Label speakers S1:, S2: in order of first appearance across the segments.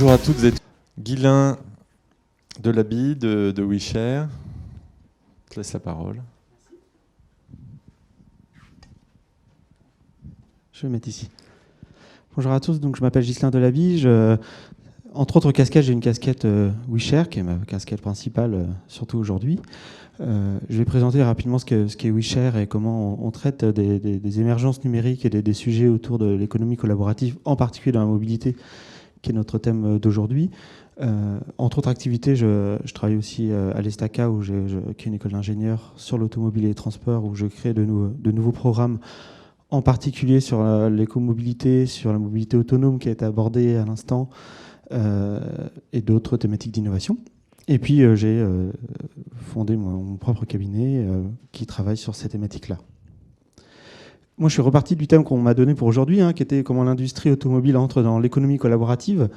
S1: Bonjour à toutes et tous. Guylain Delaby de WeShare. Je te laisse la parole.
S2: Je vais mettre ici. Bonjour à tous, donc je m'appelle Ghislain Delaby. Entre autres casquettes, j'ai une casquette WeShare, qui est ma casquette principale, surtout aujourd'hui. Je vais présenter rapidement ce qu'est WeShare et comment on traite des émergences numériques et des sujets autour de l'économie collaborative, en particulier dans la mobilité, qui est notre thème d'aujourd'hui. Entre autres activités, je travaille aussi à l'ESTACA, qui est une école d'ingénieurs sur l'automobile et les transports, où je crée de nouveaux programmes, en particulier sur l'écomobilité, sur la mobilité autonome qui a été abordée à l'instant, et d'autres thématiques d'innovation. Et puis j'ai fondé mon propre cabinet qui travaille sur ces thématiques-là. Moi, je suis reparti du thème qu'on m'a donné pour aujourd'hui, qui était comment l'industrie automobile entre dans l'économie collaborative.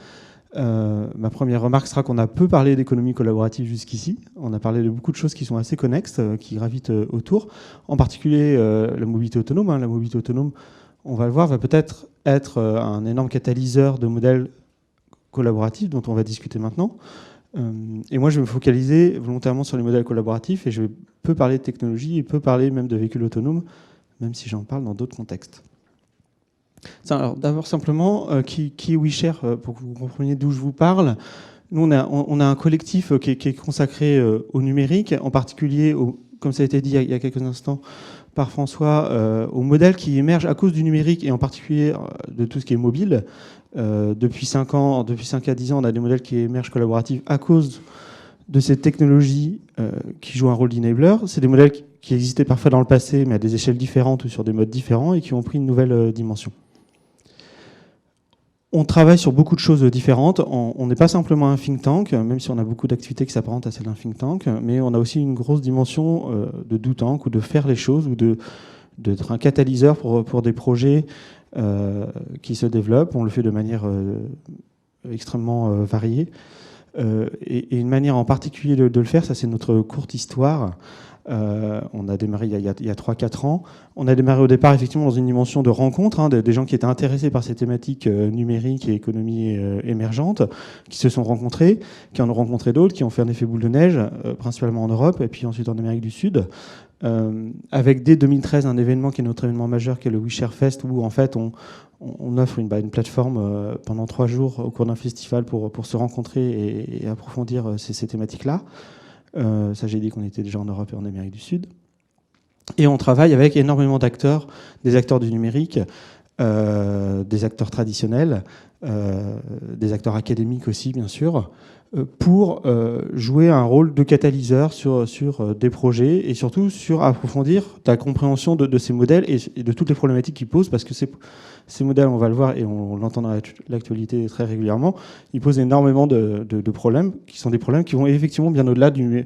S2: Ma première remarque sera qu'on a peu parlé d'économie collaborative jusqu'ici. On a parlé de beaucoup de choses qui sont assez connexes, qui gravitent autour. En particulier, la mobilité autonome. La mobilité autonome, on va le voir, va peut-être être un énorme catalyseur de modèles collaboratifs dont on va discuter maintenant. Et moi, je vais me focaliser volontairement sur les modèles collaboratifs et je vais peu parler de technologie et peu parler même de véhicules autonomes, même si j'en parle dans d'autres contextes. Alors, d'abord, simplement, qui est WeShare, pour que vous compreniez d'où je vous parle. Nous, on a un collectif qui est consacré au numérique, en particulier, comme ça a été dit il y a quelques instants par François, aux modèles qui émergent à cause du numérique et en particulier de tout ce qui est mobile. Depuis 5 à 10 ans, on a des modèles qui émergent collaboratifs à cause de ces technologies qui jouent un rôle d'enabler. C'est des modèles qui existaient parfois dans le passé, mais à des échelles différentes ou sur des modes différents et qui ont pris une nouvelle dimension. On travaille sur beaucoup de choses différentes. On n'est pas simplement un think tank, même si on a beaucoup d'activités qui s'apparentent à celles d'un think tank, mais on a aussi une grosse dimension de do tank ou de faire les choses ou d'être un catalyseur pour des projets qui se développent. On le fait de manière extrêmement variée. Et une manière en particulier de le faire, ça c'est notre courte histoire. On a démarré il y a 3-4 ans. On a démarré au départ effectivement dans une dimension de rencontre, des gens qui étaient intéressés par ces thématiques numériques et économie émergente, qui se sont rencontrés, qui en ont rencontré d'autres, qui ont fait un effet boule de neige, principalement en Europe et puis ensuite en Amérique du Sud. Avec dès 2013 un événement qui est notre événement majeur, qui est le WeShare Fest, où en fait on offre une plateforme pendant 3 jours au cours d'un festival pour se rencontrer et approfondir ces thématiques-là. Ça, j'ai dit qu'on était déjà en Europe et en Amérique du Sud. Et on travaille avec énormément d'acteurs, des acteurs du numérique, des acteurs traditionnels, des acteurs académiques aussi, bien sûr, pour jouer un rôle de catalyseur sur des projets et surtout sur approfondir la compréhension de ces modèles et de toutes les problématiques qu'ils posent, parce que ces modèles, on va le voir et on l'entend dans l'actualité très régulièrement, ils posent énormément de problèmes, qui sont des problèmes qui vont effectivement bien au-delà de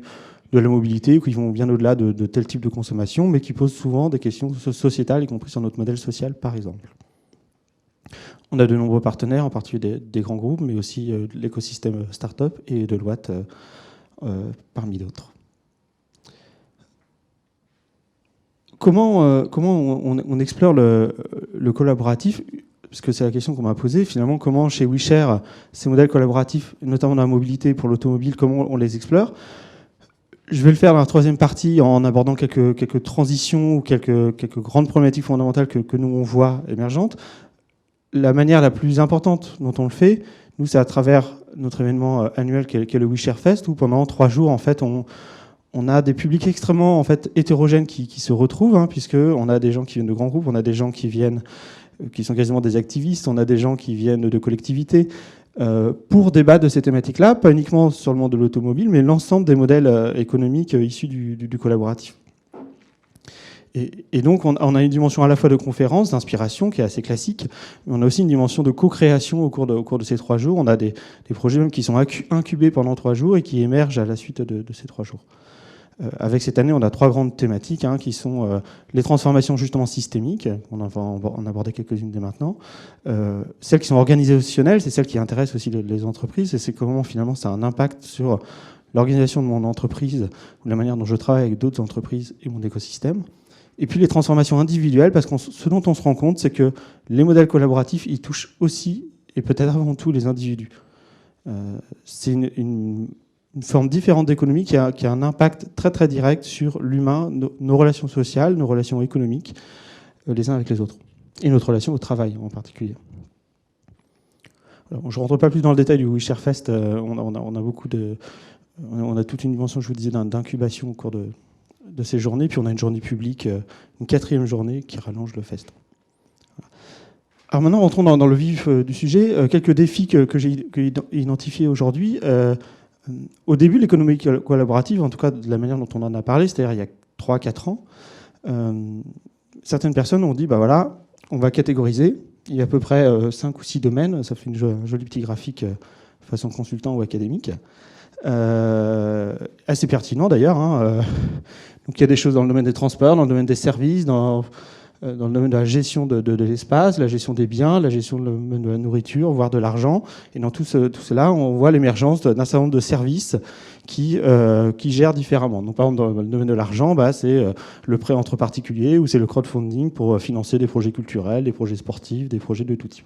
S2: la mobilité, ou qui vont bien au-delà de tel type de consommation, mais qui posent souvent des questions sociétales, y compris sur notre modèle social, par exemple. On a de nombreux partenaires, en particulier des grands groupes, mais aussi l'écosystème start-up et Deloitte, parmi d'autres. Comment on explore le collaboratif ? Parce que c'est la question qu'on m'a posée. Finalement, comment chez WeShare, ces modèles collaboratifs, notamment dans la mobilité pour l'automobile, comment on les explore ? Je vais le faire dans la troisième partie en abordant quelques transitions ou quelques grandes problématiques fondamentales que nous on voit émergentes. La manière la plus importante dont on le fait, nous, c'est à travers notre événement annuel qui est le WeShare Fest, où pendant 3 jours, en fait, on a des publics extrêmement hétérogènes qui se retrouvent, puisqu'on a des gens qui viennent de grands groupes, on a des gens qui sont quasiment des activistes, on a des gens qui viennent de collectivités, pour débattre de ces thématiques-là, pas uniquement sur le monde de l'automobile, mais l'ensemble des modèles économiques issus du collaboratif. Et donc, on a une dimension à la fois de conférence, d'inspiration, qui est assez classique, mais on a aussi une dimension de co-création au cours de ces 3 jours. On a des projets même qui sont incubés pendant 3 jours et qui émergent à la suite de ces 3 jours. Avec cette année, on a 3 grandes thématiques, qui sont les transformations justement systémiques, on va en aborder quelques-unes dès maintenant, celles qui sont organisationnelles, c'est celles qui intéressent aussi les entreprises, et c'est comment finalement ça a un impact sur l'organisation de mon entreprise, ou la manière dont je travaille avec d'autres entreprises et mon écosystème. Et puis les transformations individuelles, parce que ce dont on se rend compte, c'est que les modèles collaboratifs, ils touchent aussi, et peut-être avant tout, les individus. C'est une forme différente d'économie qui a un impact très très direct sur l'humain, nos relations sociales, nos relations économiques, les uns avec les autres, et notre relation au travail en particulier. Alors, je ne rentre pas plus dans le détail du WeShareFest, on a toute une dimension, je vous disais, d'incubation au cours de ces journées, puis on a une journée publique, une 4e journée qui rallonge le fest. Alors maintenant, rentrons dans le vif du sujet. Quelques défis que j'ai identifiés aujourd'hui. Au début, l'économie collaborative, en tout cas de la manière dont on en a parlé, c'est-à-dire il y a 3-4 ans, certaines personnes ont dit, bah voilà, on va catégoriser. Il y a à peu près 5 ou 6 domaines. Ça fait une jolie petite graphique façon consultant ou académique. Assez pertinent d'ailleurs. Donc il y a des choses dans le domaine des transports, dans le domaine des services, dans le domaine de la gestion de l'espace, la gestion des biens, la gestion de la nourriture, voire de l'argent. Et dans tout cela, on voit l'émergence d'un certain nombre de services qui gèrent différemment. Donc, par exemple, dans le domaine de l'argent, c'est le prêt entre particuliers ou c'est le crowdfunding pour financer des projets culturels, des projets sportifs, des projets de tout type.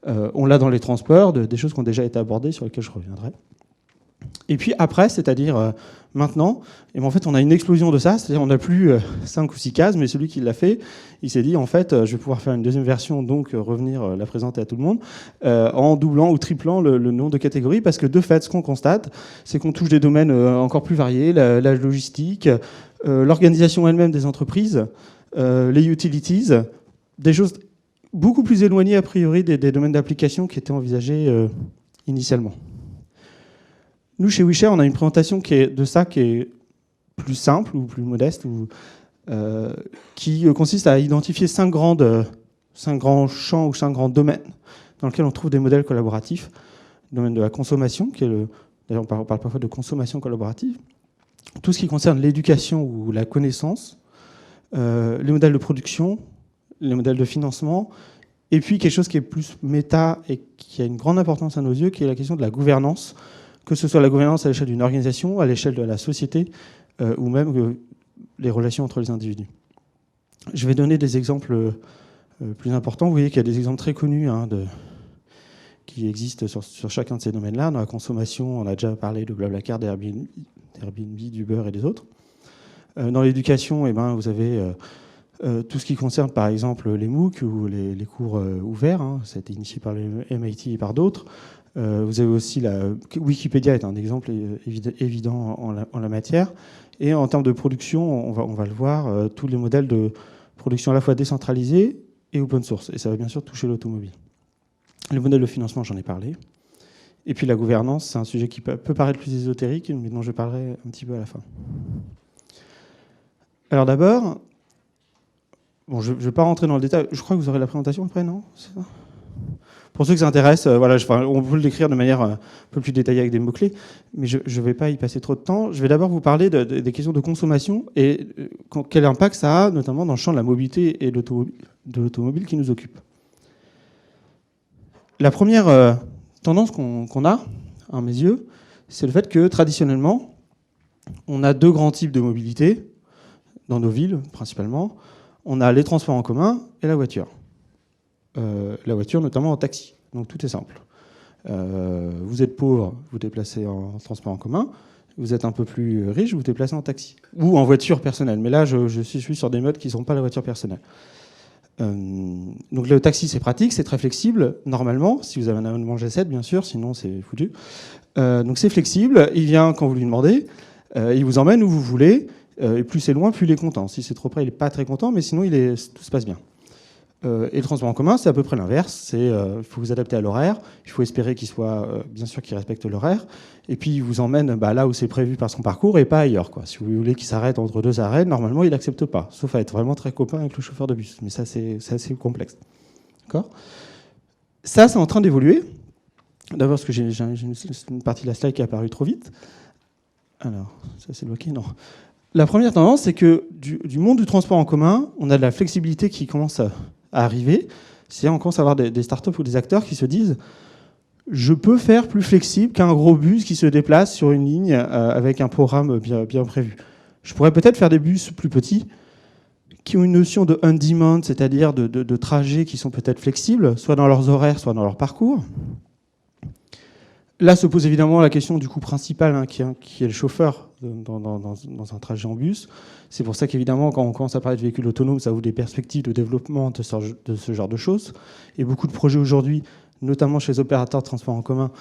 S2: On l'a dans les transports, des choses qui ont déjà été abordées, sur lesquelles je reviendrai. Et puis après, c'est-à-dire maintenant, et en fait, on a une explosion de ça, c'est-à-dire on n'a plus 5 ou 6 cases, mais celui qui l'a fait, il s'est dit, en fait, je vais pouvoir faire une deuxième version, donc revenir la présenter à tout le monde, en doublant ou triplant le nombre de catégories, parce que de fait, ce qu'on constate, c'est qu'on touche des domaines encore plus variés, la logistique, l'organisation elle-même des entreprises, les utilities, des choses beaucoup plus éloignées a priori des domaines d'application qui étaient envisagés initialement. Nous, chez WeShare, on a une présentation qui est plus simple ou plus modeste, qui consiste à identifier 5 grands champs ou 5 grands domaines dans lesquels on trouve des modèles collaboratifs. Le domaine de la consommation, d'ailleurs on parle parfois de consommation collaborative, tout ce qui concerne l'éducation ou la connaissance, les modèles de production, les modèles de financement, et puis quelque chose qui est plus méta et qui a une grande importance à nos yeux, qui est la question de la gouvernance, que ce soit la gouvernance à l'échelle d'une organisation, à l'échelle de la société, ou même les relations entre les individus. Je vais donner des exemples plus importants. Vous voyez qu'il y a des exemples très connus qui existent sur chacun de ces domaines-là. Dans la consommation, on a déjà parlé de Blablacar, d'Airbnb, d'Uber et des autres. Dans l'éducation, vous avez tout ce qui concerne par exemple les MOOC ou les cours ouverts. Ça a été initié par le MIT et par d'autres. Vous avez aussi Wikipédia est un exemple évident en la matière. Et en termes de production, on va le voir, tous les modèles de production à la fois décentralisés et open source. Et ça va bien sûr toucher l'automobile. Le modèle de financement, j'en ai parlé. Et puis la gouvernance, c'est un sujet qui peut paraître plus ésotérique, mais dont je parlerai un petit peu à la fin. Alors d'abord, je ne vais pas rentrer dans le détail. Je crois que vous aurez la présentation après, non ? C'est ça ? Pour ceux que ça intéresse, on peut le décrire de manière un peu plus détaillée avec des mots-clés, mais je ne vais pas y passer trop de temps. Je vais d'abord vous parler des questions de consommation et quel impact ça a, notamment dans le champ de la mobilité et de l'automobile qui nous occupe. La première tendance qu'on a, à mes yeux, c'est le fait que traditionnellement, on a 2 grands types de mobilité, dans nos villes principalement. On a les transports en commun et la voiture. La voiture, notamment en taxi. Donc tout est simple. Vous êtes pauvre, vous déplacez en transport en commun. Vous êtes un peu plus riche, vous déplacez en taxi. Ou en voiture personnelle. Mais là, je suis sur des modes qui ne sont pas la voiture personnelle. Donc le taxi, c'est pratique, c'est très flexible, normalement, si vous avez un abonnement G7, bien sûr, sinon c'est foutu. Donc c'est flexible, il vient quand vous lui demandez, il vous emmène où vous voulez, et plus c'est loin, plus il est content. Si c'est trop près, il n'est pas très content, mais sinon tout se passe bien. Et le transport en commun, c'est à peu près l'inverse. Il faut vous adapter à l'horaire. Il faut espérer qu'il soit, bien sûr, qu'il respecte l'horaire. Et puis, il vous emmène là où c'est prévu par son parcours et pas ailleurs, quoi. Si vous voulez qu'il s'arrête entre 2 arrêts, normalement, il n'accepte pas. Sauf à être vraiment très copain avec le chauffeur de bus. Mais ça, c'est assez complexe. D'accord ? Ça, c'est en train d'évoluer. D'abord, parce que j'ai une partie de la slide qui est apparue trop vite. Alors, ça, c'est bloqué ? Non. La première tendance, c'est que du monde du transport en commun, on a de la flexibilité qui commence à arriver. C'est-à-dire, on commence à avoir des startups ou des acteurs qui se disent « Je peux faire plus flexible qu'un gros bus qui se déplace sur une ligne avec un programme bien prévu. Je pourrais peut-être faire des bus plus petits qui ont une notion de on-demand, c'est-à-dire de trajets qui sont peut-être flexibles, soit dans leurs horaires, soit dans leur parcours. » Là se pose évidemment la question du coût principal, hein, qui est le chauffeur dans un trajet en bus. C'est pour ça qu'évidemment, quand on commence à parler de véhicules autonomes, ça ouvre des perspectives de développement de ce genre de choses. Et beaucoup de projets aujourd'hui, notamment chez les opérateurs de transport en commun,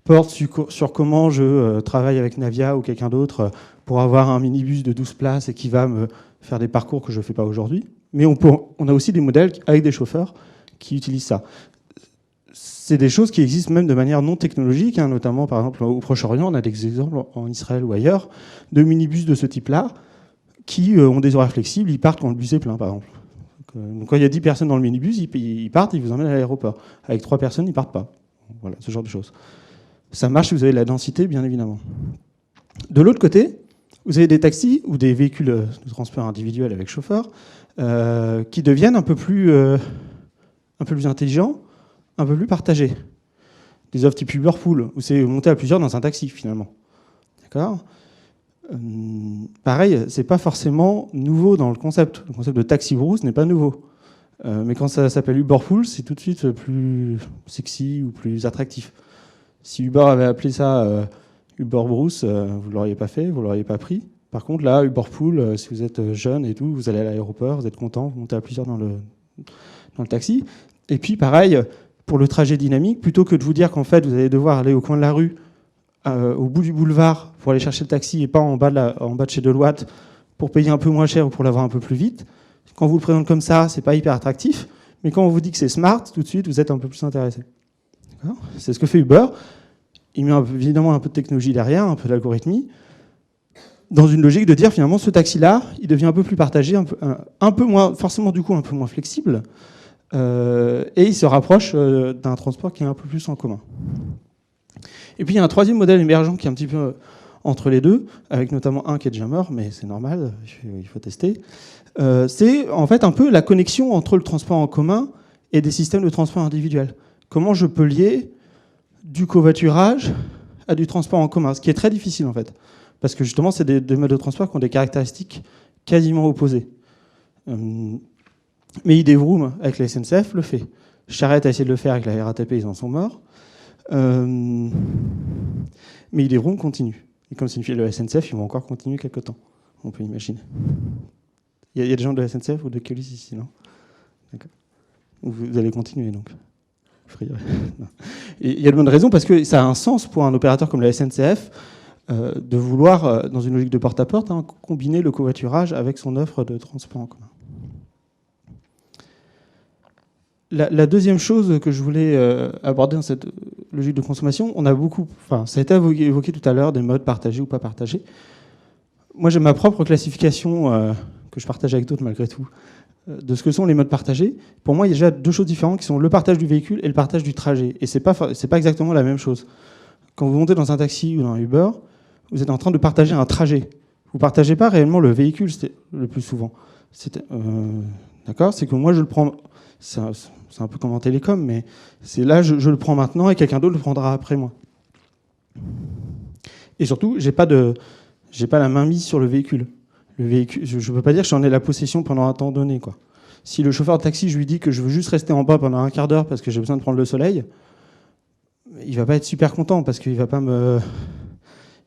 S2: portent sur comment je travaille avec Navia ou quelqu'un d'autre pour avoir un minibus de 12 places et qui va me faire des parcours que je ne fais pas aujourd'hui. Mais on a aussi des modèles avec des chauffeurs qui utilisent ça. C'est des choses qui existent même de manière non technologique, hein, notamment par exemple au Proche-Orient, on a des exemples en Israël ou ailleurs, de minibus de ce type-là qui ont des horaires flexibles, ils partent quand le bus est plein par exemple. Donc quand il y a 10 personnes dans le minibus, ils partent, ils vous emmènent à l'aéroport. Avec 3 personnes, ils ne partent pas. Voilà, ce genre de choses. Ça marche si vous avez de la densité, bien évidemment. De l'autre côté, vous avez des taxis ou des véhicules de transport individuel avec chauffeur qui deviennent un peu plus intelligents, un peu plus partagés. Des offres type Uberpool, où c'est monter à plusieurs dans un taxi, finalement. D'accord ? Pareil, c'est pas forcément nouveau dans le concept. Le concept de taxi brousse n'est pas nouveau. Mais quand ça s'appelle Uberpool, c'est tout de suite plus sexy ou plus attractif. Si Uber avait appelé ça Uber Brousse, vous ne l'auriez pas fait, vous ne l'auriez pas pris. Par contre, là, Uberpool, si vous êtes jeune et tout, vous allez à l'aéroport, vous êtes content, vous montez à plusieurs dans le taxi. Et puis, pareil, pour le trajet dynamique, plutôt que de vous dire qu'en fait, vous allez devoir aller au coin de la rue, au bout du boulevard, pour aller chercher le taxi et pas en bas de chez Deloitte, pour payer un peu moins cher ou pour l'avoir un peu plus vite, quand on vous le présente comme ça, c'est pas hyper attractif. Mais quand on vous dit que c'est smart, tout de suite, vous êtes un peu plus intéressé. C'est ce que fait Uber. Il met évidemment un peu de technologie derrière, un peu d'algorithmie, dans une logique de dire finalement ce taxi-là, il devient un peu plus partagé, un peu moins, forcément du coup un peu moins flexible, et il se rapproche d'un transport qui est un peu plus en commun. Et puis il y a un troisième modèle émergent qui est un petit peu entre les deux, avec notamment un qui est déjà mort, mais c'est normal, il faut tester. C'est en fait un peu la connexion entre le transport en commun et des systèmes de transport individuel. Comment je peux lier du covoiturage à du transport en commun, ce qui est très difficile en fait, parce que justement c'est des modes de transport qui ont des caractéristiques quasiment opposées. Mais ID-Vroom avec la SNCF le fait. Charrette a essayé de le faire avec la RATP, ils en sont morts. Mais ID-Vroom continue. Et comme c'est une filiale de la SNCF, ils vont encore continuer quelques temps, on peut imaginer. Il y a des gens de la SNCF ou de Keolis ici, non? D'accord. Vous allez continuer donc. Et il y a de bonnes raisons parce que ça a un sens pour un opérateur comme la SNCF de vouloir, dans une logique de porte-à-porte, hein, combiner le covoiturage avec son offre de transport en commun. La deuxième chose que je voulais aborder dans cette logique de consommation, ça a été évoqué tout à l'heure, des modes partagés ou pas partagés. Moi, j'ai ma propre classification que je partage avec d'autres malgré tout, de ce que sont les modes partagés. Pour moi, il y a déjà deux choses différentes qui sont le partage du véhicule et le partage du trajet. Et c'est pas exactement la même chose. Quand vous montez dans un taxi ou dans un Uber, vous êtes en train de partager un trajet. Vous ne partagez pas réellement le véhicule le plus souvent. D'accord ? C'est que moi, je le prends... C'est un peu comme en télécom, mais c'est là, je le prends maintenant et quelqu'un d'autre le prendra après moi. Et surtout, j'ai pas la main mise sur le véhicule. Je ne peux pas dire que j'en ai la possession pendant un temps donné, quoi. Si le chauffeur de taxi, je lui dis que je veux juste rester en bas pendant un quart d'heure parce que j'ai besoin de prendre le soleil, il va pas être super content parce qu'il va pas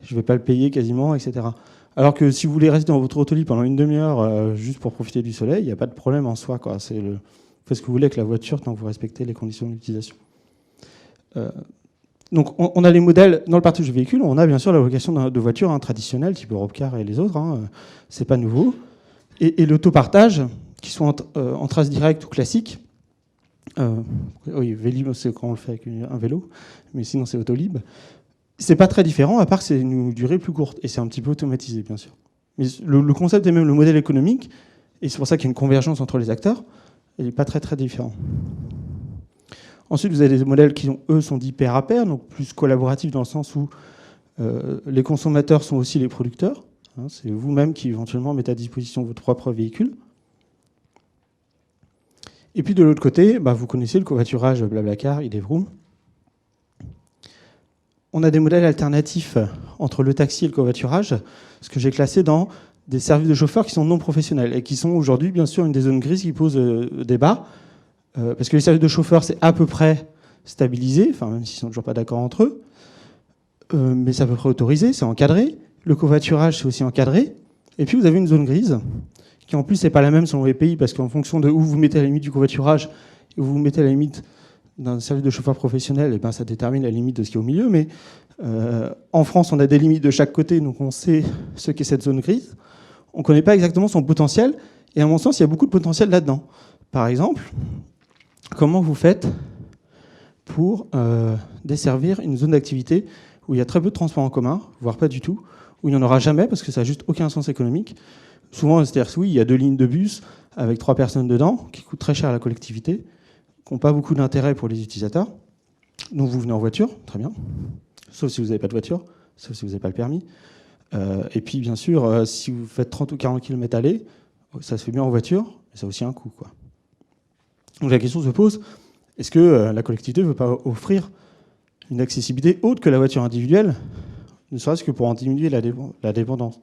S2: je vais pas le payer quasiment, etc. Alors que si vous voulez rester dans votre autolit pendant une demi-heure juste pour profiter du soleil, il n'y a pas de problème en soi, quoi. Vous faites ce que vous voulez avec la voiture tant que vous respectez les conditions d'utilisation. Donc on a les modèles dans le partage du véhicule, on a bien sûr la location de voitures traditionnelles, type Europcar et les autres, c'est pas nouveau. Et l'autopartage, qui soit en trace directe ou classique, oui, Vélib, c'est quand on le fait avec un vélo, mais sinon c'est Autolib, c'est pas très différent, à part que c'est une durée plus courte, et c'est un petit peu automatisé, bien sûr. Mais le concept et même le modèle économique, et c'est pour ça qu'il y a une convergence entre les acteurs, il n'est pas très très différent. Ensuite, vous avez des modèles qui, eux, sont dits pair à pair, donc plus collaboratifs dans le sens où les consommateurs sont aussi les producteurs. C'est vous-même qui, éventuellement, mettez à disposition votre propre véhicule. Et puis, de l'autre côté, vous connaissez le covoiturage Blablacar, ID-Vroom. On a des modèles alternatifs entre le taxi et le covoiturage, ce que j'ai classé dans des services de chauffeurs qui sont non professionnels et qui sont aujourd'hui, bien sûr, une des zones grises qui posent débat. Parce que les services de chauffeurs, c'est à peu près stabilisé, même s'ils ne sont toujours pas d'accord entre eux. mais c'est à peu près autorisé, c'est encadré. Le covoiturage, c'est aussi encadré. Et puis vous avez une zone grise, qui en plus n'est pas la même selon les pays, parce qu'en fonction de où vous mettez à la limite du covoiturage, et où vous mettez à la limite d'un service de chauffeur professionnel, et ben ça détermine la limite de ce qui est au milieu. Mais en France, on a des limites de chaque côté, donc on sait ce qu'est cette zone grise. On ne connaît pas exactement son potentiel, et à mon sens, il y a beaucoup de potentiel là-dedans. Par exemple, comment vous faites pour desservir une zone d'activité où il y a très peu de transports en commun, voire pas du tout, où il n'y en aura jamais parce que ça n'a juste aucun sens économique. Souvent, c'est-à-dire oui, il y a 2 lignes de bus avec 3 personnes dedans, qui coûtent très cher à la collectivité, qui n'ont pas beaucoup d'intérêt pour les utilisateurs. Donc vous venez en voiture, très bien, sauf si vous n'avez pas de voiture, sauf si vous n'avez pas le permis. Et puis bien sûr, si vous faites 30 ou 40 km aller, ça se fait bien en voiture, mais ça a aussi un coût, quoi. Donc la question se pose, est-ce que la collectivité ne veut pas offrir une accessibilité autre que la voiture individuelle, ne serait-ce que pour en diminuer la dépendance.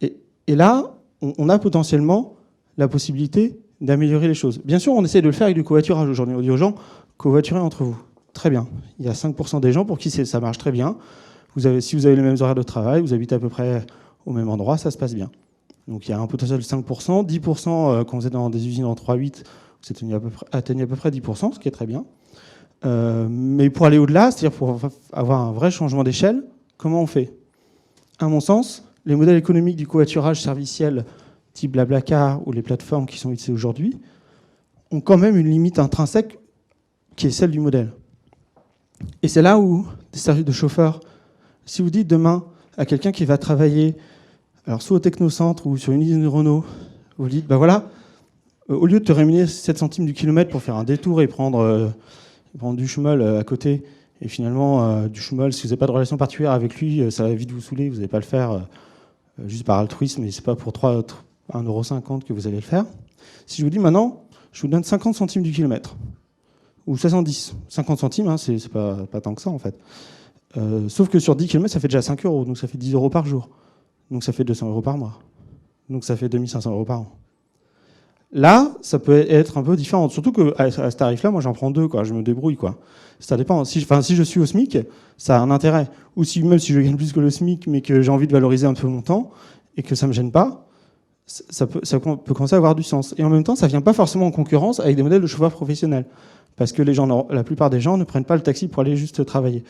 S2: Et là, on a potentiellement la possibilité d'améliorer les choses. Bien sûr, on essaie de le faire avec du covoiturage aujourd'hui. On dit aux gens, covoiturez entre vous. Très bien. Il y a 5% des gens pour qui ça marche très bien. Si vous avez les mêmes horaires de travail, vous habitez à peu près au même endroit, ça se passe bien. Donc il y a un potentiel de 5%. 10% quand vous êtes dans des usines en 3-8, vous atteignez à peu près 10%, ce qui est très bien. Mais pour aller au-delà, c'est-à-dire pour avoir un vrai changement d'échelle, comment on fait ? À mon sens, les modèles économiques du covoiturage serviciel type Blablacar ou les plateformes qui sont utilisées aujourd'hui ont quand même une limite intrinsèque qui est celle du modèle. Et c'est là où des services de chauffeurs, si vous dites demain à quelqu'un qui va travailler alors soit au technocentre ou sur une usine de Renault, vous dites, ben voilà, au lieu de te rémunérer 7 centimes du kilomètre pour faire un détour et prendre du schmoll à côté, et finalement, du schmoll, si vous n'avez pas de relation particulière avec lui, ça va vite vous saouler, vous n'allez pas le faire juste par altruisme, et c'est pas pour 1,50 € que vous allez le faire. Si je vous dis maintenant, je vous donne 50 centimes du kilomètre, ou 70, 50 centimes, hein, c'est pas tant que ça en fait. Sauf que sur 10 km, ça fait déjà 5 €, donc ça fait 10 € par jour. Donc ça fait 200 € par mois. Donc ça fait 2500 € par an. Là, ça peut être un peu différent. Surtout qu'à ce tarif-là, moi j'en prends 2, quoi. Je me débrouille, quoi. Ça dépend. Si je suis au SMIC, ça a un intérêt. Ou même si je gagne plus que le SMIC, mais que j'ai envie de valoriser un peu mon temps, et que ça ne me gêne pas, ça peut commencer à avoir du sens. Et en même temps, ça ne vient pas forcément en concurrence avec des modèles de chauffeurs professionnels. Parce que la plupart des gens ne prennent pas le taxi pour aller juste travailler.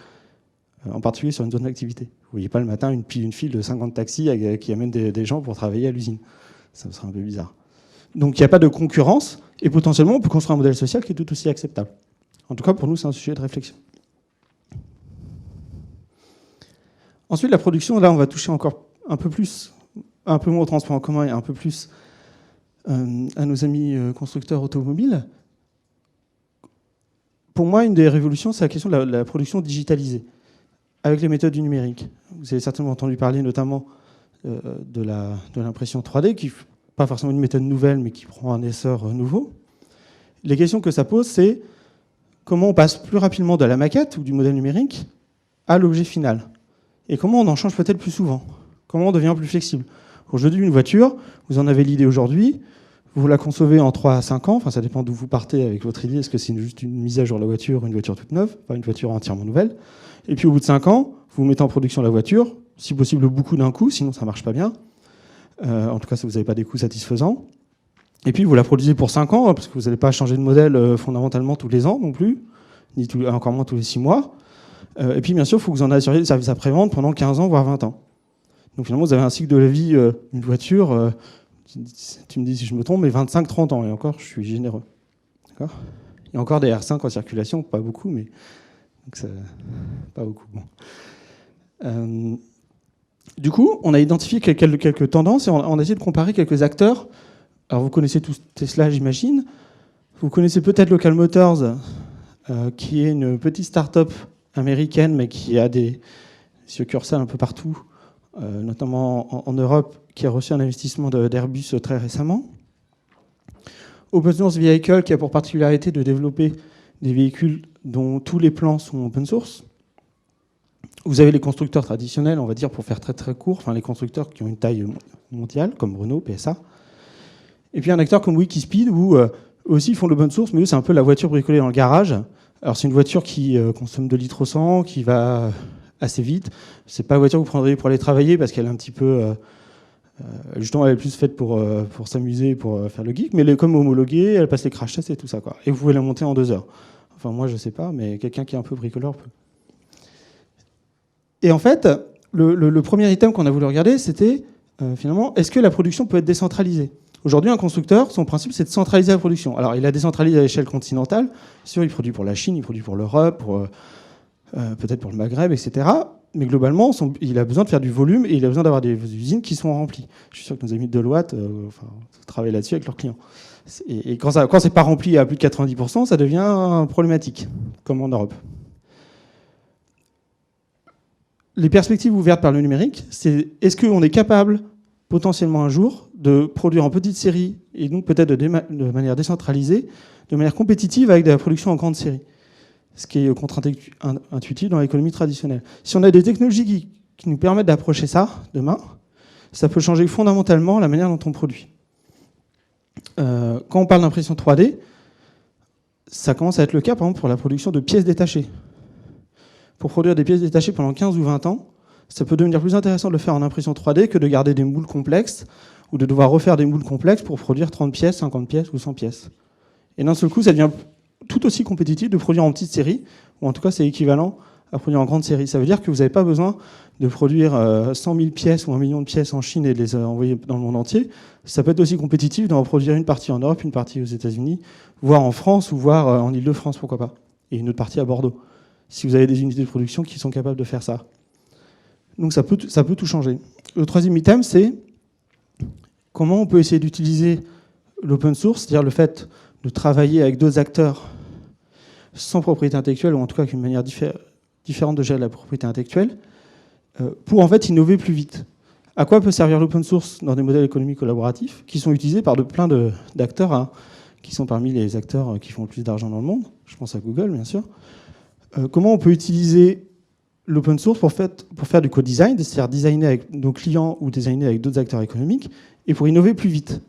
S2: En particulier sur une zone d'activité. Vous ne voyez pas le matin une file de 50 taxis qui amènent des gens pour travailler à l'usine. Ça serait un peu bizarre. Donc il n'y a pas de concurrence, et potentiellement on peut construire un modèle social qui est tout aussi acceptable. En tout cas, pour nous, c'est un sujet de réflexion. Ensuite, la production, là, on va toucher encore un peu moins au transport en commun et un peu plus à nos amis constructeurs automobiles. Pour moi, une des révolutions, c'est la question de la production digitalisée, avec les méthodes du numérique. Vous avez certainement entendu parler notamment de l'impression 3D, qui n'est pas forcément une méthode nouvelle, mais qui prend un essor nouveau. Les questions que ça pose, c'est comment on passe plus rapidement de la maquette ou du modèle numérique à l'objet final. Et comment on en change peut-être plus souvent. Comment on devient plus flexible. Aujourd'hui, une voiture, vous en avez l'idée aujourd'hui, vous la concevez en 3 à 5 ans, enfin ça dépend d'où vous partez avec votre idée, est-ce que c'est juste une mise à jour de la voiture, une voiture toute neuve, pas une voiture entièrement nouvelle. Et puis au bout de 5 ans, vous mettez en production la voiture, si possible beaucoup d'un coup, sinon ça ne marche pas bien. En tout cas, si vous n'avez pas des coûts satisfaisants. Et puis vous la produisez pour 5 ans, parce que vous n'allez pas changer de modèle fondamentalement tous les ans non plus, ni encore moins tous les 6 mois. Et puis bien sûr, il faut que vous en assuriez le service après-vente pendant 15 ans, voire 20 ans. Donc finalement, vous avez un cycle de la vie d'une voiture, tu me dis si je me trompe, mais 25-30 ans. Et encore, je suis généreux. D'accord ? Il y a encore des R5 en circulation, pas beaucoup, mais donc ça, pas beaucoup. Bon. Du coup, on a identifié quelques tendances et on a essayé de comparer quelques acteurs. Alors vous connaissez tous Tesla, j'imagine. Vous connaissez peut-être Local Motors, qui est une petite start-up américaine, mais qui a des succursales un peu partout, notamment en Europe, qui a reçu un investissement d'Airbus très récemment. Open Source Vehicle, qui a pour particularité de développer des véhicules dont tous les plans sont open source. Vous avez les constructeurs traditionnels, on va dire, pour faire très très court, enfin les constructeurs qui ont une taille mondiale, comme Renault, PSA. Et puis un acteur comme Wikispeed, où eux aussi ils font de l'open source, mais eux c'est un peu la voiture bricolée dans le garage. Alors c'est une voiture qui consomme 2 litres au 100, qui va assez vite. C'est pas la voiture que vous prendriez pour aller travailler parce qu'elle est un petit peu... justement, elle est plus faite pour s'amuser, pour faire le geek, mais elle est comme homologuée, elle passe les crash tests et tout ça, quoi. Et vous pouvez la monter en 2 heures. Enfin, moi, je sais pas, mais quelqu'un qui est un peu bricoleur peut. Et en fait, le premier item qu'on a voulu regarder, c'était finalement, est-ce que la production peut être décentralisée ? Aujourd'hui, un constructeur, son principe, c'est de centraliser la production. Alors, il la décentralise à l'échelle continentale. Sûr, il produit pour la Chine, il produit pour l'Europe, peut-être pour le Maghreb, etc. Mais globalement, il a besoin de faire du volume et il a besoin d'avoir des usines qui sont remplies. Je suis sûr que nos amis de Deloitte travaillent là-dessus avec leurs clients. Et quand c'est pas rempli à plus de 90%, ça devient problématique, comme en Europe. Les perspectives ouvertes par le numérique, c'est est-ce qu'on est capable, potentiellement un jour, de produire en petite série, et donc peut-être de manière décentralisée, de manière compétitive avec de la production en grande série, ce qui est contre-intuitif dans l'économie traditionnelle. Si on a des technologies qui nous permettent d'approcher ça demain, ça peut changer fondamentalement la manière dont on produit. Quand on parle d'impression 3D, ça commence à être le cas, par exemple, pour la production de pièces détachées. Pour produire des pièces détachées pendant 15 ou 20 ans, ça peut devenir plus intéressant de le faire en impression 3D que de garder des moules complexes ou de devoir refaire des moules complexes pour produire 30 pièces, 50 pièces ou 100 pièces. Et d'un seul coup, ça devient tout aussi compétitif de produire en petite série, ou en tout cas, c'est équivalent à produire en grande série. Ça veut dire que vous n'avez pas besoin de produire 100 000 pièces ou 1 million de pièces en Chine et de les envoyer dans le monde entier. Ça peut être aussi compétitif d'en produire une partie en Europe, une partie aux États-Unis, voire en France, ou voire en Île-de-France, pourquoi pas. Et une autre partie à Bordeaux, si vous avez des unités de production qui sont capables de faire ça. Donc ça peut tout changer. Le troisième item, c'est comment on peut essayer d'utiliser l'open source, c'est-à-dire le fait de travailler avec d'autres acteurs sans propriété intellectuelle, ou en tout cas avec une manière différente de gérer la propriété intellectuelle, pour en fait innover plus vite. À quoi peut servir l'open source dans des modèles économiques collaboratifs qui sont utilisés par plein d'acteurs, qui sont parmi les acteurs qui font le plus d'argent dans le monde? Je pense à Google, bien sûr. Comment on peut utiliser l'open source pour faire du co-design, c'est-à-dire designer avec nos clients ou designer avec d'autres acteurs économiques, et pour innover plus vite.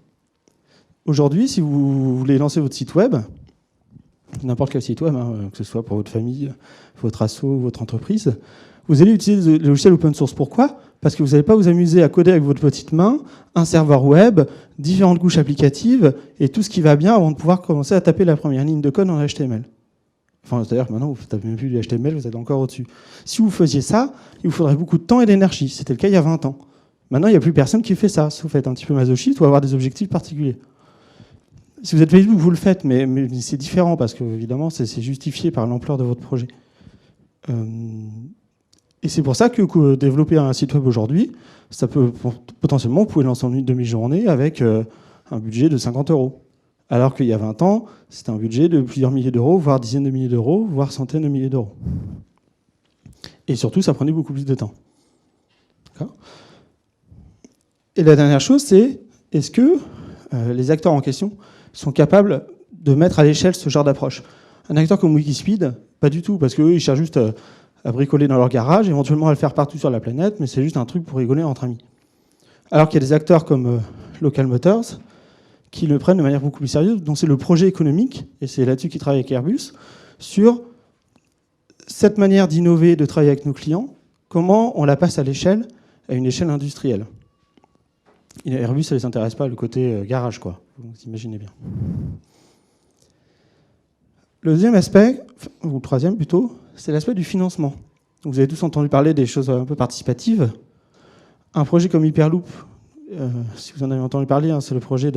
S2: Aujourd'hui, si vous voulez lancer votre site web, n'importe quel site web, que ce soit pour votre famille, votre asso, votre entreprise, vous allez utiliser le logiciel open source. Pourquoi ? Parce que vous n'allez pas vous amuser à coder avec votre petite main un serveur web, différentes couches applicatives, et tout ce qui va bien avant de pouvoir commencer à taper la première ligne de code en HTML. Enfin, c'est-à-dire que maintenant, vous ne tapez même plus du HTML, vous êtes encore au-dessus. Si vous faisiez ça, il vous faudrait beaucoup de temps et d'énergie. C'était le cas il y a 20 ans. Maintenant, il n'y a plus personne qui fait ça, sauf être un petit peu masochiste ou avoir des objectifs particuliers. Si vous êtes Facebook, vous le faites, mais c'est différent parce que, évidemment, c'est justifié par l'ampleur de votre projet. Et c'est pour ça que développer un site web aujourd'hui, ça peut potentiellement, vous pouvez lancer en une demi-journée avec un budget de 50 €. Alors qu'il y a 20 ans, c'était un budget de plusieurs milliers d'euros, voire dizaines de milliers d'euros, voire centaines de milliers d'euros. Et surtout, ça prenait beaucoup plus de temps. D'accord ? Et la dernière chose, c'est est-ce que les acteurs en question sont capables de mettre à l'échelle ce genre d'approche ? Un acteur comme Wikispeed, pas du tout, parce qu'eux, ils cherchent juste à bricoler dans leur garage, éventuellement à le faire partout sur la planète, mais c'est juste un truc pour rigoler entre amis. Alors qu'il y a des acteurs comme Local Motors, qui le prennent de manière beaucoup plus sérieuse, dont c'est le projet économique, et c'est là-dessus qu'ils travaillent avec Airbus, sur cette manière d'innover, de travailler avec nos clients, comment on la passe à une échelle industrielle. Et Airbus, ça ne les intéresse pas, le côté garage, quoi. Vous imaginez bien. Le deuxième aspect, ou le troisième plutôt, c'est l'aspect du financement. Donc vous avez tous entendu parler des choses un peu participatives. Un projet comme Hyperloop, si vous en avez entendu parler, c'est le projet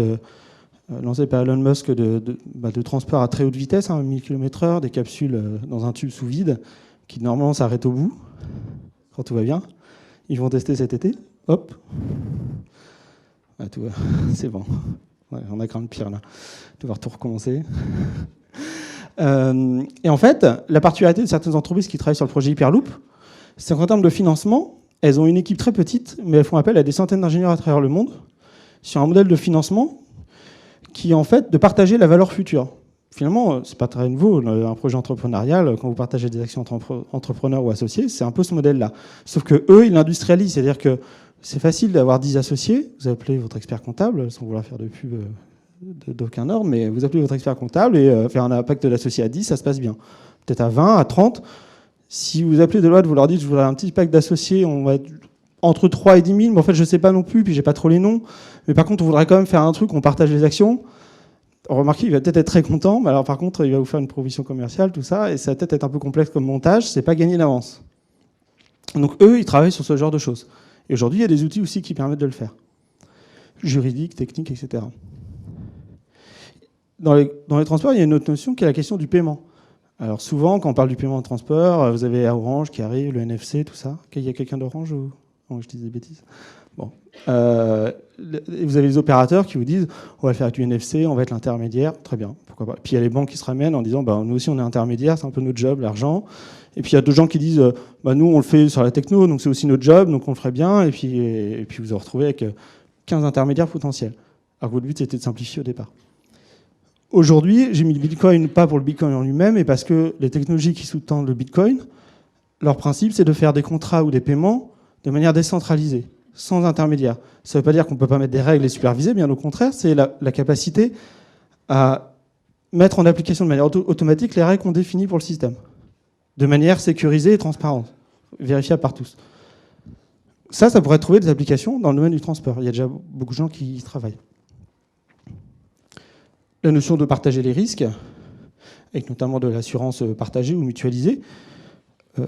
S2: lancé par Elon Musk de transport à très haute vitesse, 1000 km/h, des capsules dans un tube sous vide, qui normalement s'arrêtent au bout, quand tout va bien. Ils vont tester cet été. Hop. Ah, c'est bon. Ouais, on a craint le pire là. Devoir tout recommencer. Et en fait, la particularité de certaines entreprises qui travaillent sur le projet Hyperloop, c'est qu'en termes de financement, elles ont une équipe très petite, mais elles font appel à des centaines d'ingénieurs à travers le monde sur un modèle de financement qui est en fait de partager la valeur future. Finalement, c'est pas très nouveau, un projet entrepreneurial, quand vous partagez des actions entre entrepreneurs ou associés, c'est un peu ce modèle-là. Sauf que eux, ils l'industrialisent, c'est-à-dire que c'est facile d'avoir 10 associés, vous appelez votre expert comptable, sans vouloir faire de pub d'aucun ordre, mais vous appelez votre expert comptable et faire un impact de l'associé à 10, ça se passe bien. Peut-être à 20, à 30, Si vous appelez Deloitte, vous leur dites je voudrais un petit pack d'associés, on va être entre 3 et 10 000, mais en fait je ne sais pas non plus, puis j'ai pas trop les noms. Mais par contre, on voudrait quand même faire un truc, on partage les actions. Remarquez, il va peut-être être très content, mais alors par contre, il va vous faire une proposition commerciale, tout ça, et ça va peut-être être un peu complexe comme montage, c'est pas gagné d'avance. Donc eux, ils travaillent sur ce genre de choses. Et aujourd'hui, il y a des outils aussi qui permettent de le faire. Juridiques, techniques, etc. Dans les transports, il y a une autre notion qui est la question du paiement. Alors souvent, quand on parle du paiement de transport, vous avez Orange qui arrive, le NFC, tout ça. Il y a quelqu'un d'Orange ou non, je dis des bêtises. Bon. Vous avez les opérateurs qui vous disent on va faire du NFC, on va être l'intermédiaire, très bien, pourquoi pas. Puis il y a les banques qui se ramènent en disant nous aussi on est intermédiaire, c'est un peu notre job, l'argent. Et puis il y a d'autres gens qui disent nous on le fait sur la techno, donc c'est aussi notre job, donc on le ferait bien. Et puis vous vous retrouvez avec 15 intermédiaires potentiels. Alors que votre but c'était de simplifier au départ. Aujourd'hui, j'ai mis le Bitcoin pas pour le Bitcoin en lui-même, mais parce que les technologies qui sous-tendent le Bitcoin, leur principe, c'est de faire des contrats ou des paiements de manière décentralisée, sans intermédiaire. Ça ne veut pas dire qu'on ne peut pas mettre des règles et superviser, bien au contraire, c'est la capacité à mettre en application de manière automatique les règles qu'on définit pour le système, de manière sécurisée et transparente, vérifiable par tous. Ça pourrait trouver des applications dans le domaine du transport. Il y a déjà beaucoup de gens qui y travaillent. La notion de partager les risques, avec notamment de l'assurance partagée ou mutualisée,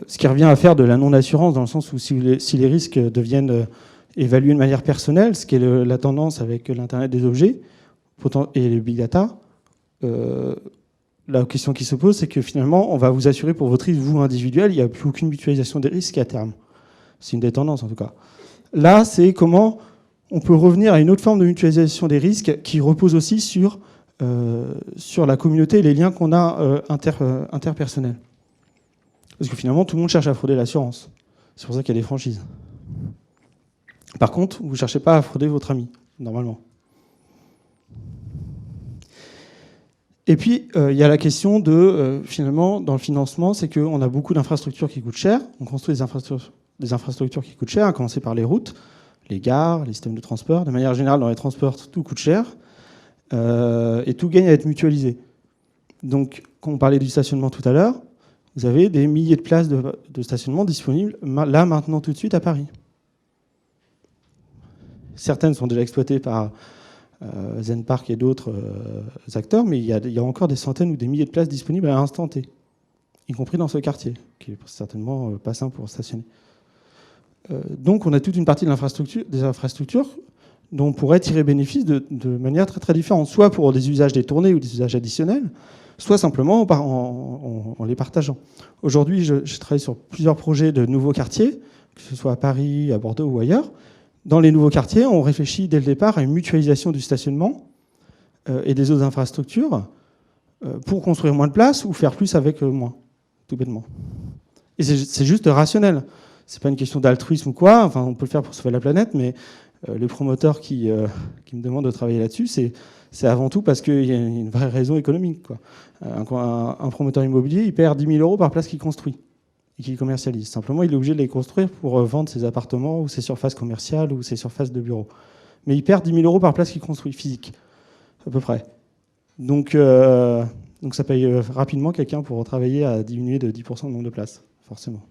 S2: ce qui revient à faire de la non-assurance, dans le sens où si les risques deviennent évalués de manière personnelle, ce qui est la tendance avec l'Internet des objets et les big data, la question qui se pose, c'est que finalement, on va vous assurer pour votre risque, vous, individuel, il n'y a plus aucune mutualisation des risques à terme. C'est une des tendances, en tout cas. Là, c'est comment on peut revenir à une autre forme de mutualisation des risques qui repose aussi sur la communauté et les liens qu'on a interpersonnels. Parce que finalement, tout le monde cherche à frauder l'assurance. C'est pour ça qu'il y a des franchises. Par contre, vous ne cherchez pas à frauder votre ami, normalement. Et puis, il y a la question de, finalement, dans le financement, c'est qu'on a beaucoup d'infrastructures qui coûtent cher. On construit des infrastructures qui coûtent cher, à commencer par les routes, les gares, les systèmes de transport. De manière générale, dans les transports, tout coûte cher. Et tout gagne à être mutualisé. Donc, quand on parlait du stationnement tout à l'heure, vous avez des milliers de places de stationnement disponibles là, maintenant, tout de suite, à Paris. Certaines sont déjà exploitées par Zen Park et d'autres acteurs, mais il y a encore des centaines ou des milliers de places disponibles à l'instant T, y compris dans ce quartier, qui est certainement pas simple pour stationner. Donc, on a toute une partie des infrastructures dont on pourrait tirer bénéfice de manière très très différente, soit pour des usages détournés ou des usages additionnels, soit simplement en les partageant. Aujourd'hui, je travaille sur plusieurs projets de nouveaux quartiers, que ce soit à Paris, à Bordeaux ou ailleurs. Dans les nouveaux quartiers, on réfléchit dès le départ à une mutualisation du stationnement et des autres infrastructures pour construire moins de places ou faire plus avec moins, tout bêtement. Et c'est juste rationnel. C'est pas une question d'altruisme ou quoi. Enfin, on peut le faire pour sauver la planète, mais les promoteurs qui me demandent de travailler là-dessus, c'est avant tout parce qu'il y a une vraie raison économique, quoi. Un promoteur immobilier, il perd 10 000 € par place qu'il construit et qu'il commercialise. Simplement, il est obligé de les construire pour vendre ses appartements ou ses surfaces commerciales ou ses surfaces de bureaux. Mais il perd 10 000 € par place qu'il construit, physique, à peu près. Donc ça paye rapidement quelqu'un pour travailler à diminuer de 10% le nombre de places, forcément.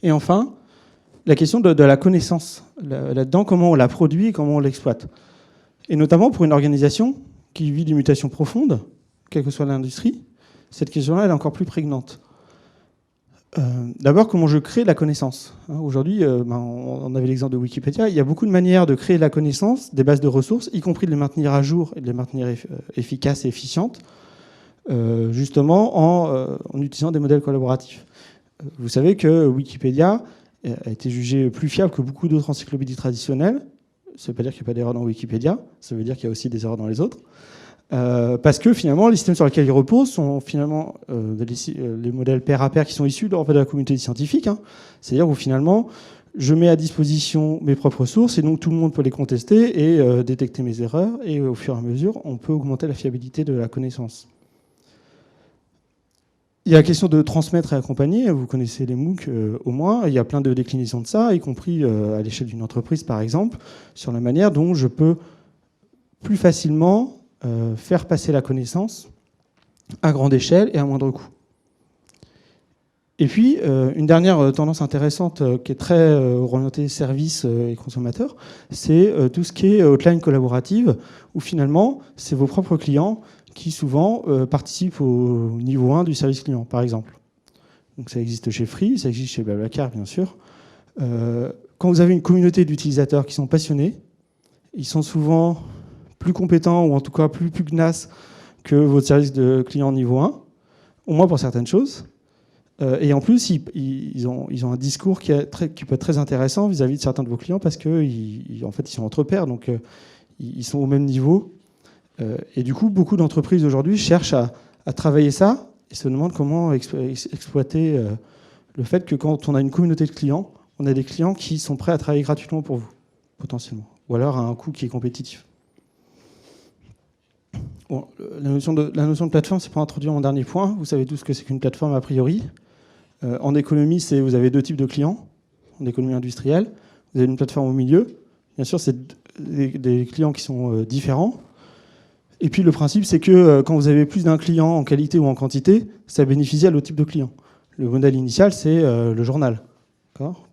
S2: Et enfin, la question de la connaissance. Là-dedans, comment on la produit et comment on l'exploite. Et notamment pour une organisation qui vit des mutations profondes, quelle que soit l'industrie, cette question-là, elle est encore plus prégnante. D'abord, comment je crée la connaissance. Aujourd'hui, on avait l'exemple de Wikipédia, il y a beaucoup de manières de créer la connaissance, des bases de ressources, y compris de les maintenir à jour et de les maintenir efficaces et efficientes, justement en utilisant des modèles collaboratifs. Vous savez que Wikipédia a été jugé plus fiable que beaucoup d'autres encyclopédies traditionnelles. Ça ne veut pas dire qu'il n'y a pas d'erreur dans Wikipédia, ça veut dire qu'il y a aussi des erreurs dans les autres. Parce que finalement, les systèmes sur lesquels ils reposent sont finalement les modèles pair à pair qui sont issus de la communauté scientifique. C'est-à-dire où finalement, je mets à disposition mes propres sources et donc tout le monde peut les contester et détecter mes erreurs. Et au fur et à mesure, on peut augmenter la fiabilité de la connaissance. Il y a la question de transmettre et accompagner. Vous connaissez les MOOC au moins. Il y a plein de déclinaisons de ça, y compris à l'échelle d'une entreprise, par exemple, sur la manière dont je peux plus facilement faire passer la connaissance à grande échelle et à moindre coût. Et puis, une dernière tendance intéressante qui est très orientée service et consommateur, c'est tout ce qui est hotline collaborative, où finalement, c'est vos propres clients qui souvent participent au niveau 1 du service client, par exemple. Donc ça existe chez Free, ça existe chez Blablacar, bien sûr. Quand vous avez une communauté d'utilisateurs qui sont passionnés, ils sont souvent plus compétents, ou en tout cas plus pugnaces que votre service de client niveau 1, au moins pour certaines choses. Et en plus, ils ont un discours qui peut être très intéressant vis-à-vis de certains de vos clients parce qu'en fait, ils sont entre pairs, donc ils sont au même niveau. Et du coup, beaucoup d'entreprises aujourd'hui cherchent à travailler ça et se demandent comment exploiter le fait que quand on a une communauté de clients, on a des clients qui sont prêts à travailler gratuitement pour vous, potentiellement, ou alors à un coût qui est compétitif. Bon, la notion de plateforme, c'est pour introduire mon dernier point. Vous savez tous ce que c'est qu'une plateforme a priori. En économie, vous avez deux types de clients. En économie industrielle, vous avez une plateforme au milieu. Bien sûr, c'est des clients qui sont différents. Et puis le principe, c'est que quand vous avez plus d'un client en qualité ou en quantité, ça bénéficie à l'autre type de client. Le modèle initial, c'est le journal.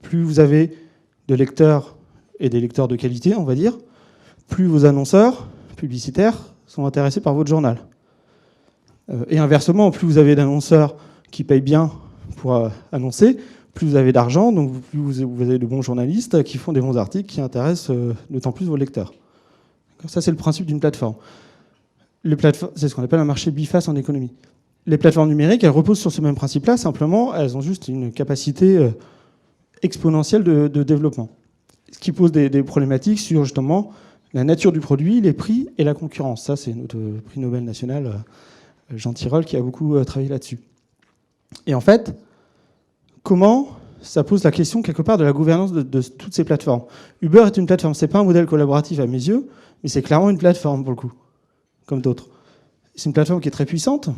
S2: Plus vous avez de lecteurs et des lecteurs de qualité, on va dire, plus vos annonceurs publicitaires sont intéressés par votre journal. Et inversement, plus vous avez d'annonceurs qui payent bien pour annoncer, plus vous avez d'argent, donc plus vous avez de bons journalistes qui font des bons articles qui intéressent d'autant plus vos lecteurs. Ça, c'est le principe d'une plateforme. C'est ce qu'on appelle un marché biface en économie. Les plateformes numériques, elles reposent sur ce même principe-là, simplement, elles ont juste une capacité exponentielle de développement. Ce qui pose des problématiques sur, justement, la nature du produit, les prix et la concurrence. Ça, c'est notre prix Nobel national, Jean Tirole, qui a beaucoup travaillé là-dessus. Et en fait, comment ça pose la question, quelque part, de la gouvernance de toutes ces plateformes. Uber est une plateforme. C'est pas un modèle collaboratif à mes yeux, mais c'est clairement une plateforme, pour le coup, comme d'autres. C'est une plateforme qui est très puissante.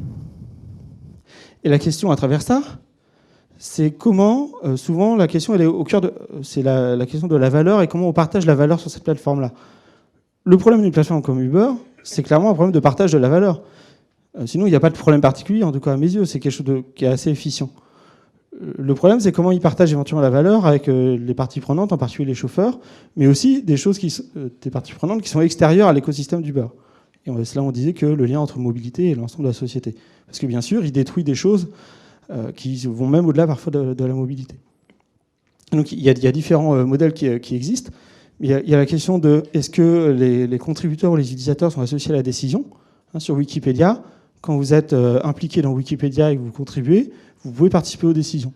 S2: Et la question à travers ça, c'est comment, souvent, la question, elle est au cœur de... C'est la question de la valeur et comment on partage la valeur sur cette plateforme-là. Le problème d'une plateforme comme Uber, c'est clairement un problème de partage de la valeur. Sinon, il n'y a pas de problème particulier, en tout cas à mes yeux. C'est quelque chose qui est assez efficient. Le problème, c'est comment ils partagent éventuellement la valeur avec les parties prenantes, en particulier les chauffeurs, mais aussi des parties prenantes qui sont extérieures à l'écosystème d'Uber. Et là, on disait que le lien entre mobilité et l'ensemble de la société. Parce que bien sûr, il détruit des choses qui vont même au-delà parfois de la mobilité. Donc il y a différents modèles qui existent. Il y a la question de est-ce que les contributeurs ou les utilisateurs sont associés à la décision. Sur Wikipédia, quand vous êtes impliqué dans Wikipédia et que vous contribuez, vous pouvez participer aux décisions.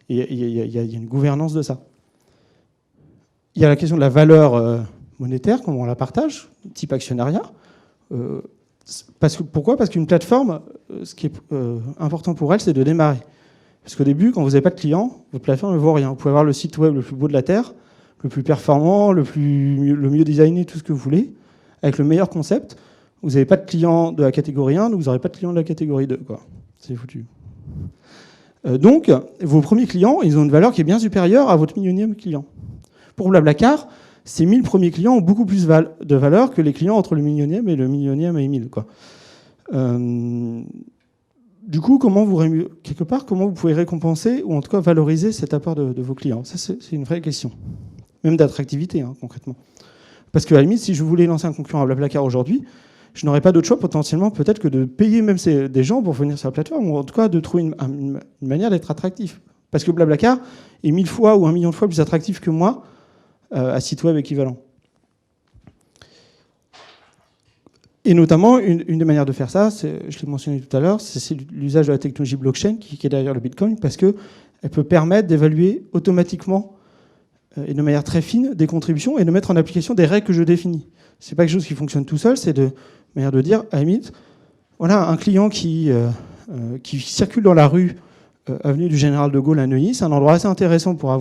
S2: Et il y a une gouvernance de ça. Il y a la question de la valeur monétaire, comment on la partage, type actionnariat. Pourquoi ? Parce qu'une plateforme, ce qui est important pour elle, c'est de démarrer. Parce qu'au début, quand vous n'avez pas de clients, votre plateforme ne vaut rien. Vous pouvez avoir le site web le plus beau de la Terre, le plus performant, le mieux designé, tout ce que vous voulez, avec le meilleur concept. Vous n'avez pas de clients de la catégorie 1, donc vous n'aurez pas de clients de la catégorie 2. C'est foutu. Donc, vos premiers clients, ils ont une valeur qui est bien supérieure à votre millionième client. Pour Blablacar, ces 1000 premiers clients ont beaucoup plus de valeur que les clients entre le millionième et 1000. Du coup, comment vous pouvez récompenser ou en tout cas valoriser cet apport de vos clients ? Ça, c'est une vraie question. Même d'attractivité, concrètement. Parce qu'à la limite, si je voulais lancer un concurrent à Blablacar aujourd'hui, je n'aurais pas d'autre choix potentiellement peut-être que de payer même des gens pour venir sur la plateforme, ou en tout cas de trouver une manière d'être attractif. Parce que Blablacar est 1000 fois ou 1 million de fois plus attractif que moi à site web équivalent. Et notamment, une des manières de faire ça, je l'ai mentionné tout à l'heure, c'est l'usage de la technologie blockchain qui est derrière le Bitcoin, parce qu'elle peut permettre d'évaluer automatiquement et de manière très fine des contributions et de mettre en application des règles que je définis. C'est pas quelque chose qui fonctionne tout seul, c'est de manière de dire, à la limite, voilà, un client qui circule dans la rue avenue du Général de Gaulle à Neuilly, c'est un endroit assez intéressant pour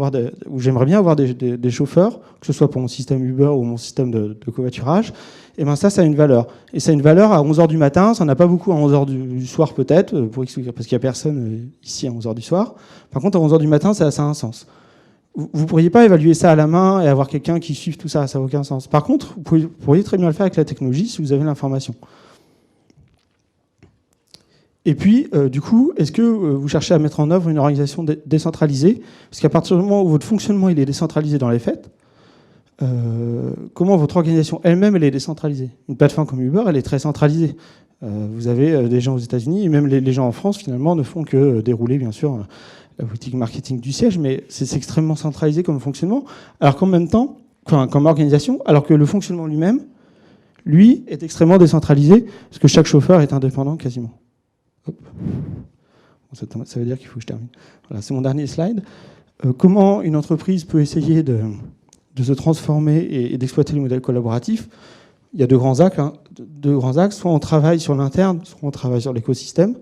S2: où j'aimerais bien avoir des chauffeurs, que ce soit pour mon système Uber ou mon système de covoiturage. Et ben ça a une valeur. Et ça a une valeur à 11h du matin, ça n'a pas beaucoup à 11h du soir peut-être, parce qu'il n'y a personne ici à 11h du soir. Par contre, à 11h du matin, ça a un sens. Vous ne pourriez pas évaluer ça à la main et avoir quelqu'un qui suive tout ça, ça n'a aucun sens. Par contre, vous pourriez très bien le faire avec la technologie si vous avez l'information. Et puis, du coup, est-ce que vous cherchez à mettre en œuvre une organisation décentralisée? Parce qu'à partir du moment où votre fonctionnement il est décentralisé dans les faits, comment votre organisation elle-même elle est décentralisée? Une plateforme comme Uber, elle est très centralisée. Vous avez des gens aux États-Unis, et même les gens en France, finalement, ne font que dérouler, bien sûr, la politique marketing du siège, mais c'est extrêmement centralisé comme fonctionnement, alors qu'en même temps, comme organisation, alors que le fonctionnement lui-même, lui, est extrêmement décentralisé, parce que chaque chauffeur est indépendant quasiment. Hop. Bon, ça veut dire qu'il faut que je termine. Voilà, c'est mon dernier slide. Comment une entreprise peut essayer de se transformer et d'exploiter le modèle collaboratif? Il y a deux grands axes. Soit on travaille sur l'interne, soit on travaille sur l'écosystème.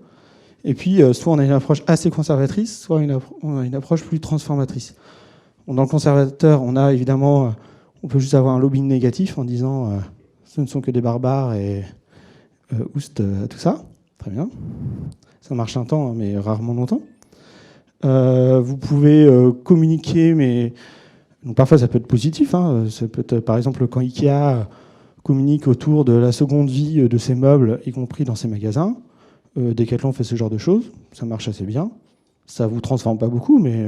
S2: Et puis, soit on a une approche assez conservatrice, soit on a une approche plus transformatrice. Bon, dans le conservateur, on a évidemment, on peut juste avoir un lobbying négatif en disant ce ne sont que des barbares et oust à tout ça. Très bien. Ça marche un temps, mais rarement longtemps. Vous pouvez communiquer, mais donc, parfois ça peut être positif. Hein. Ça peut être, par exemple, quand Ikea communique autour de la seconde vie de ses meubles, y compris dans ses magasins. Decathlon fait ce genre de choses. Ça marche assez bien. Ça vous transforme pas beaucoup, mais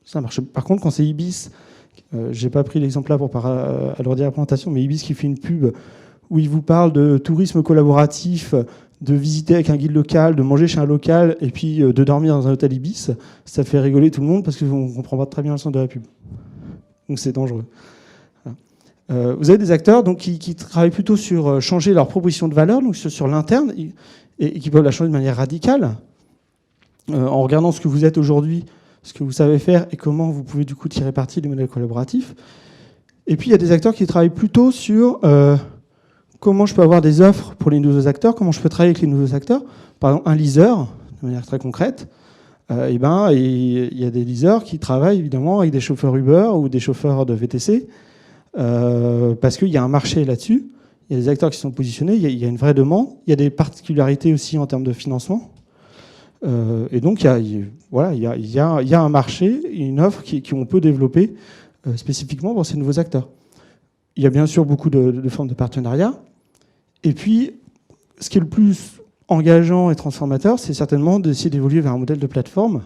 S2: ça marche. Par contre, quand c'est Ibis, j'ai pas pris l'exemple là pour alourdir la présentation, mais Ibis qui fait une pub où il vous parle de tourisme collaboratif, de visiter avec un guide local, de manger chez un local, et puis de dormir dans un hôtel Ibis, ça fait rigoler tout le monde parce qu'on ne comprend pas très bien le sens de la pub. Donc c'est dangereux. Voilà. Vous avez des acteurs donc, qui travaillent plutôt sur changer leur proposition de valeur, donc sur l'interne, et qui peuvent la changer de manière radicale, en regardant ce que vous êtes aujourd'hui, ce que vous savez faire, et comment vous pouvez du coup tirer parti des modèles collaboratifs. Et puis il y a des acteurs qui travaillent plutôt sur comment je peux avoir des offres pour les nouveaux acteurs, comment je peux travailler avec les nouveaux acteurs. Par exemple, un leaser, de manière très concrète, il y a des leasers qui travaillent évidemment avec des chauffeurs Uber ou des chauffeurs de VTC, parce qu'il y a un marché là-dessus. Il y a des acteurs qui sont positionnés, il y a une vraie demande, il y a des particularités aussi en termes de financement. Et donc, il y a un marché, une offre qu'on peut développer spécifiquement pour ces nouveaux acteurs. Il y a bien sûr beaucoup de formes de partenariat. Et puis, ce qui est le plus engageant et transformateur, c'est certainement d'essayer d'évoluer vers un modèle de plateforme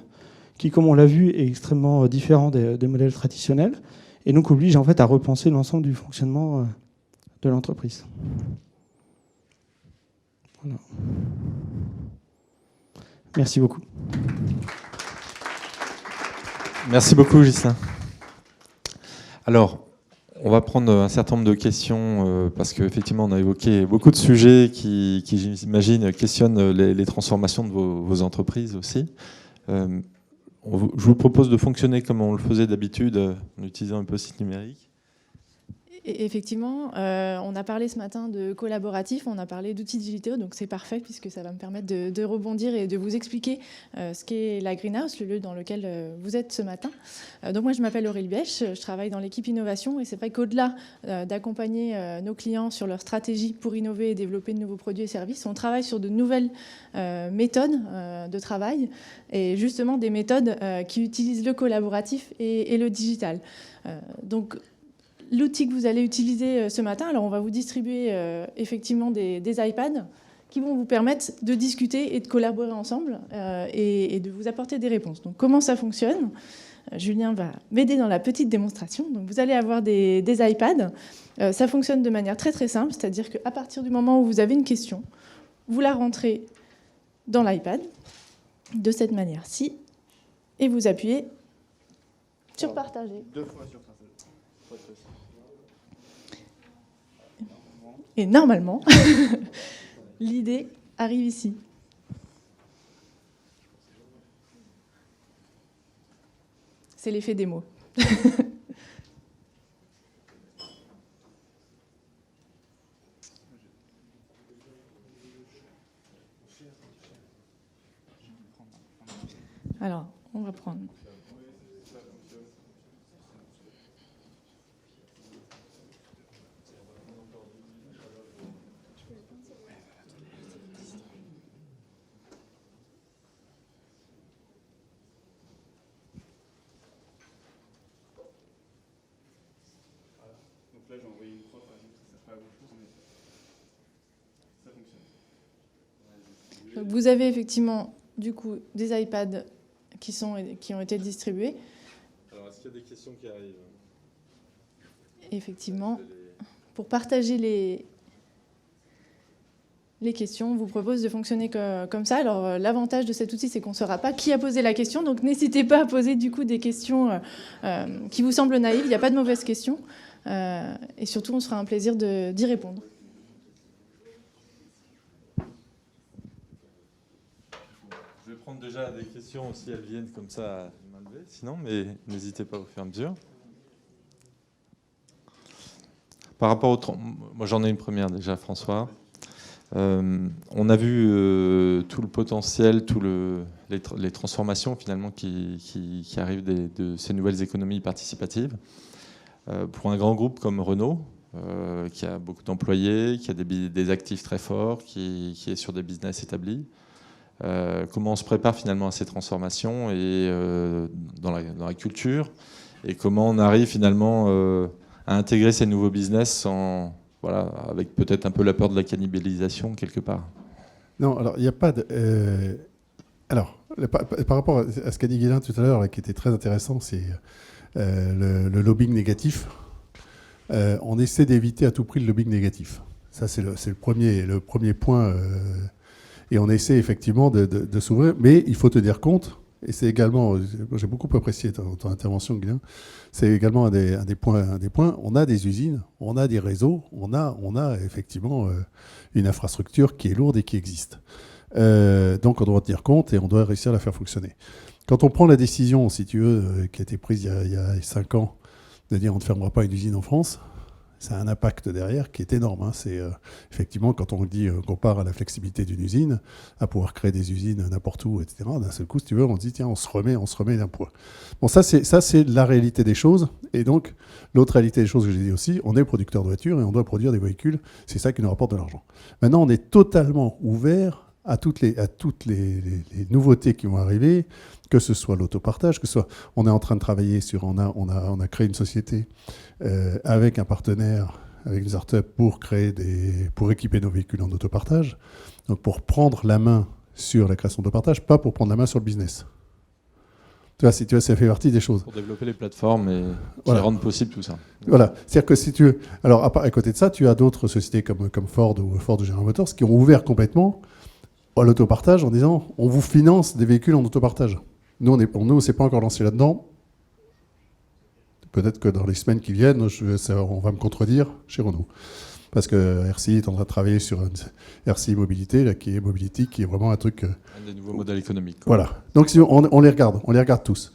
S2: qui, comme on l'a vu, est extrêmement différent des modèles traditionnels et donc oblige en fait à repenser l'ensemble du fonctionnement de l'entreprise. Voilà. Merci beaucoup.
S1: Merci beaucoup, Ghislain. Alors, on va prendre un certain nombre de questions parce qu'effectivement, on a évoqué beaucoup de sujets qui j'imagine, questionnent les transformations de vos entreprises aussi. Je vous propose de fonctionner comme on le faisait d'habitude, en utilisant un post-it numérique.
S3: Effectivement, on a parlé ce matin de collaboratif, on a parlé d'outils digitaux, donc c'est parfait puisque ça va me permettre de rebondir et de vous expliquer ce qu'est la Greenhouse, le lieu dans lequel vous êtes ce matin. Donc moi, je m'appelle Aurélie Bèche, je travaille dans l'équipe innovation et c'est vrai qu'au-delà d'accompagner nos clients sur leur stratégie pour innover et développer de nouveaux produits et services, on travaille sur de nouvelles méthodes de travail et justement des méthodes qui utilisent le collaboratif et le digital. Donc, l'outil que vous allez utiliser ce matin, alors on va vous distribuer effectivement des iPads qui vont vous permettre de discuter et de collaborer ensemble et de vous apporter des réponses. Donc comment ça fonctionne ? Julien va m'aider dans la petite démonstration. Donc vous allez avoir des iPads. Ça fonctionne de manière très très simple, c'est-à-dire qu'à partir du moment où vous avez une question, vous la rentrez dans l'iPad de cette manière-ci et vous appuyez sur partager.
S2: 2 fois sur partager.
S3: Et normalement, l'idée arrive ici. C'est l'effet démo. Alors, on va prendre...
S4: Là, j'ai envoyé une prof, par exemple, ça ne sert pas à grand-chose, mais ça fonctionne.
S3: Donc, vous avez effectivement du coup des iPads qui ont été distribués.
S1: Alors, est-ce qu'il y a des questions qui arrivent ?
S3: Effectivement, pour partager les questions, on vous propose de fonctionner comme ça. Alors, l'avantage de cet outil, c'est qu'on ne saura pas qui a posé la question. Donc, n'hésitez pas à poser du coup des questions qui vous semblent naïves. Il n'y a pas de mauvaises questions. Et surtout, on se fera un plaisir d'y répondre.
S1: Je vais prendre déjà des questions si elles viennent comme ça à main levée. Sinon, mais n'hésitez pas au fur et à mesure. Par rapport au... Moi, j'en ai une première déjà, François. On a vu tout le potentiel, les transformations finalement qui arrivent de ces nouvelles économies participatives. Pour un grand groupe comme Renault, qui a beaucoup d'employés, qui a des actifs très forts, qui est sur des business établis, comment on se prépare finalement à ces transformations et dans la culture, et comment on arrive finalement à intégrer ces nouveaux business avec peut-être un peu la peur de la cannibalisation quelque part.
S4: Non, alors il n'y a pas de... par rapport à ce qu'a dit Guélin tout à l'heure, qui était très intéressant, c'est le lobbying négatif. On essaie d'éviter à tout prix le lobbying négatif. Ça, c'est le premier point. Et on essaie effectivement de s'ouvrir. Mais il faut te dire compte, et c'est également, j'ai beaucoup apprécié ton intervention, Guélin, c'est également un des points. On a des usines, on a des réseaux, on a effectivement une infrastructure qui est lourde et qui existe. Donc on doit tenir compte et on doit réussir à la faire fonctionner. Quand on prend la décision, si tu veux, qui a été prise il y a 5 ans, de dire on ne fermera pas une usine en France, ça a un impact derrière qui est énorme. Hein. C'est effectivement, quand on dit qu'on part à la flexibilité d'une usine, à pouvoir créer des usines n'importe où, etc., d'un seul coup, si tu veux, on se dit tiens, on se remet d'un point. Bon, ça c'est la réalité des choses. Et donc, l'autre réalité des choses que j'ai dit aussi, on est producteur de voitures et on doit produire des véhicules. C'est ça qui nous rapporte de l'argent. Maintenant, on est totalement ouvert à toutes les nouveautés qui vont arriver, que ce soit l'autopartage, que ce soit... On est en train de travailler sur... On a créé une société avec un partenaire, avec une start-up, pour équiper nos véhicules en autopartage. Donc pour prendre la main sur la création d'autopartage, pas pour prendre la main sur le business. Tu vois, ça fait partie des choses.
S1: Pour développer les plateformes et qui rendent possible tout ça.
S4: Voilà. C'est-à-dire que si tu veux... Alors, à côté de ça, tu as d'autres sociétés comme Ford ou General Motors qui ont ouvert complètement à l'autopartage en disant on vous finance des véhicules en autopartage. Nous, on ne s'est pas encore lancé là-dedans. Peut-être que dans les semaines qui viennent, on va me contredire chez Renault. Parce que RCI est en train de travailler sur une RCI Mobilité, là, qui est vraiment un truc...
S1: un des nouveaux modèles économiques. Quoi.
S4: Voilà. Donc on les regarde tous.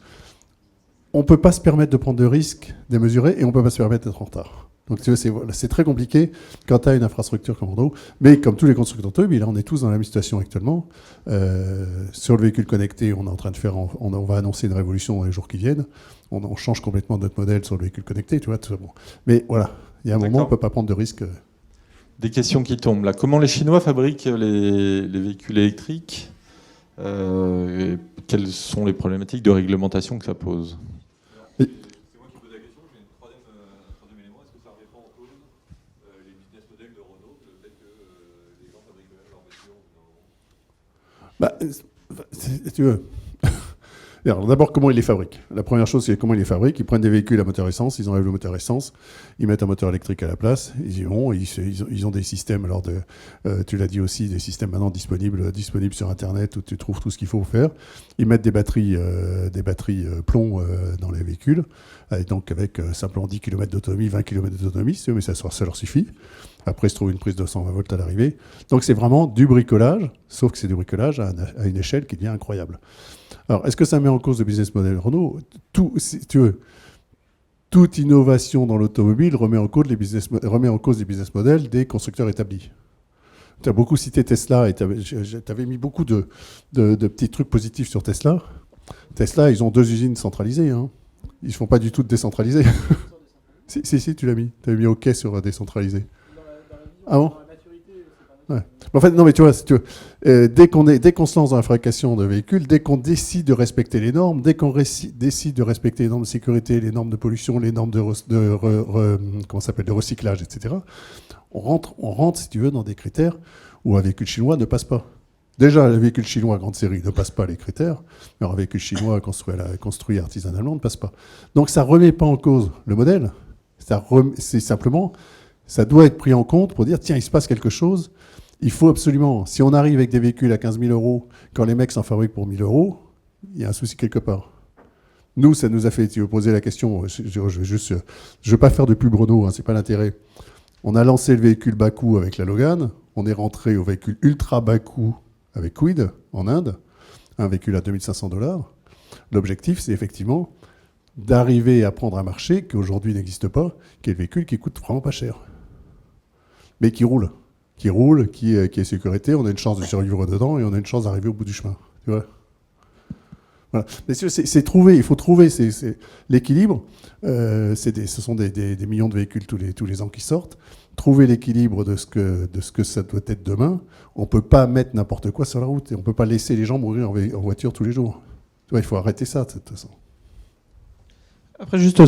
S4: On ne peut pas se permettre de prendre de risques démesurés et on ne peut pas se permettre d'être en retard. Donc tu vois, c'est très compliqué quand tu as une infrastructure comme Renault. Mais comme tous les constructeurs automobiles, là, on est tous dans la même situation actuellement. Sur le véhicule connecté, on est en train de on va annoncer une révolution dans les jours qui viennent. On change complètement notre modèle sur le véhicule connecté, tu vois. Tout ça, bon. Mais voilà, il y a un moment où on ne peut pas prendre de risques.
S1: Des questions qui tombent là. Comment les Chinois fabriquent les véhicules électriques quelles sont les problématiques de réglementation que ça pose?
S4: Oui.
S5: C'est moi qui pose la question, j'ai un troisième élément. Est-ce que ça remet pas en cause les business models de Renault, le fait que les gens fabriquent eux-mêmes leurs voitures
S4: Si tu veux. Alors, d'abord, comment ils les fabriquent? La première chose, c'est comment ils les fabriquent. Ils prennent des véhicules à moteur essence, ils enlèvent le moteur essence, ils mettent un moteur électrique à la place, ils y vont, ils ont des systèmes, alors tu l'as dit aussi, des systèmes maintenant disponibles sur Internet où tu trouves tout ce qu'il faut faire. Ils mettent des batteries plomb dans les véhicules, donc avec simplement 10 km d'autonomie, 20 km d'autonomie, mais ça leur suffit. Après, ils se trouvent une prise de 220 volts à l'arrivée. Donc, c'est vraiment du bricolage, sauf que c'est du bricolage à une échelle qui devient incroyable. Alors, est-ce que ça met en cause le business model Renault? Si tu veux, toute innovation dans l'automobile remet en cause les business models des constructeurs établis. Tu as beaucoup cité Tesla et tu avais mis beaucoup de petits trucs positifs sur Tesla. Tesla, ils ont 2 usines centralisées. Hein. Ils ne font pas du tout de décentralisé. si, tu l'as mis. Tu avais mis OK sur décentralisé. Ah bon? Ouais. En fait, non, mais tu vois, dès qu'on se lance dans la fabrication de véhicules, dès qu'on décide de respecter les normes, dès qu'on décide de respecter les normes de sécurité, les normes de pollution, les normes de recyclage, etc., on rentre, si tu veux, dans des critères où un véhicule chinois ne passe pas. Déjà, le véhicule chinois grande série ne passe pas les critères, mais un véhicule chinois construit artisanalement ne passe pas. Donc ça ne remet pas en cause le modèle, c'est simplement, ça doit être pris en compte pour dire, tiens, il se passe quelque chose, il faut absolument, si on arrive avec des véhicules à 15 000 euros, quand les mecs s'en fabriquent pour 1 000 euros, il y a un souci quelque part. Nous, ça nous a fait poser la question, je ne veux pas faire de pub Renault, hein, ce n'est pas l'intérêt. On a lancé le véhicule bas coût avec la Logan, on est rentré au véhicule ultra bas coût avec Kwid en Inde, un véhicule à $2 500. L'objectif, c'est effectivement d'arriver à prendre un marché qui aujourd'hui n'existe pas, qui est le véhicule qui coûte vraiment pas cher, mais qui roule, qui est sécurité, on a une chance de survivre dedans et on a une chance d'arriver au bout du chemin. Tu vois, voilà. Mais c'est trouver, il faut trouver l'équilibre. Ce sont des millions de véhicules tous les ans qui sortent. Trouver l'équilibre de ce que ça doit être demain. On ne peut pas mettre n'importe quoi sur la route et on ne peut pas laisser les gens mourir en voiture tous les jours. Tu vois, il faut arrêter ça de toute façon.
S2: Après, juste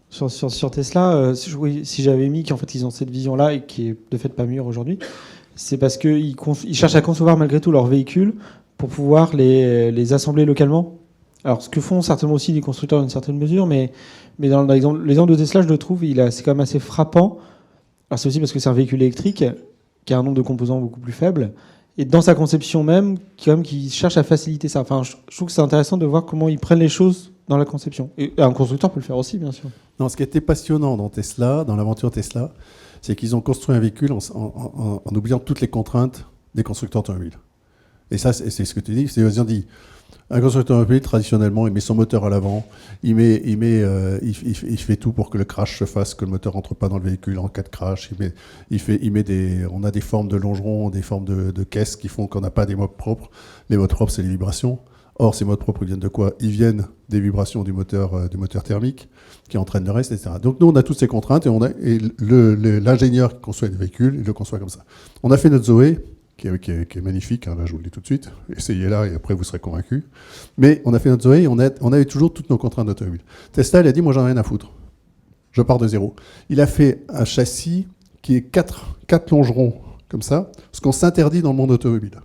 S2: sur Tesla, si j'avais mis qu'en fait ils ont cette vision-là et qui est de fait pas mûre aujourd'hui, c'est parce qu'ils cherchent à concevoir malgré tout leurs véhicules pour pouvoir les assembler localement. Alors, ce que font certainement aussi les constructeurs dans une certaine mesure, mais dans l'exemple de Tesla, je le trouve, c'est quand même assez frappant. Alors, c'est aussi parce que c'est un véhicule électrique qui a un nombre de composants beaucoup plus faible. Et dans sa conception même, qui cherche à faciliter ça. Enfin, je trouve que c'est intéressant de voir comment ils prennent les choses dans la conception. Et un constructeur peut le faire aussi, bien sûr.
S4: Non, ce qui était passionnant dans Tesla, dans l'aventure Tesla, c'est qu'ils ont construit un véhicule en oubliant toutes les contraintes des constructeurs automobiles. Et ça, c'est ce que tu dis. Ils ont dit, un constructeur automobile, traditionnellement, il met son moteur à l'avant, il fait tout pour que le crash se fasse, que le moteur rentre pas dans le véhicule en cas de crash. On a des formes de longerons, des formes de caisses qui font qu'on n'a pas des modes propres. Les modes propres, c'est les vibrations. Or, ces modes propres, ils viennent de quoi? Ils viennent des vibrations du moteur thermique qui entraînent le reste, etc. Donc nous, on a toutes ces contraintes et l'ingénieur qui conçoit le véhicule, il le conçoit comme ça. On a fait notre Zoé, qui est magnifique, hein, là je vous le dis tout de suite, essayez-la et après vous serez convaincus. Mais on a fait notre Zoé et on avait toujours toutes nos contraintes d'automobile. Tesla, il a dit, moi j'en ai rien à foutre, je pars de zéro. Il a fait un châssis qui est 4 longerons, comme ça, ce qu'on s'interdit dans le monde automobile.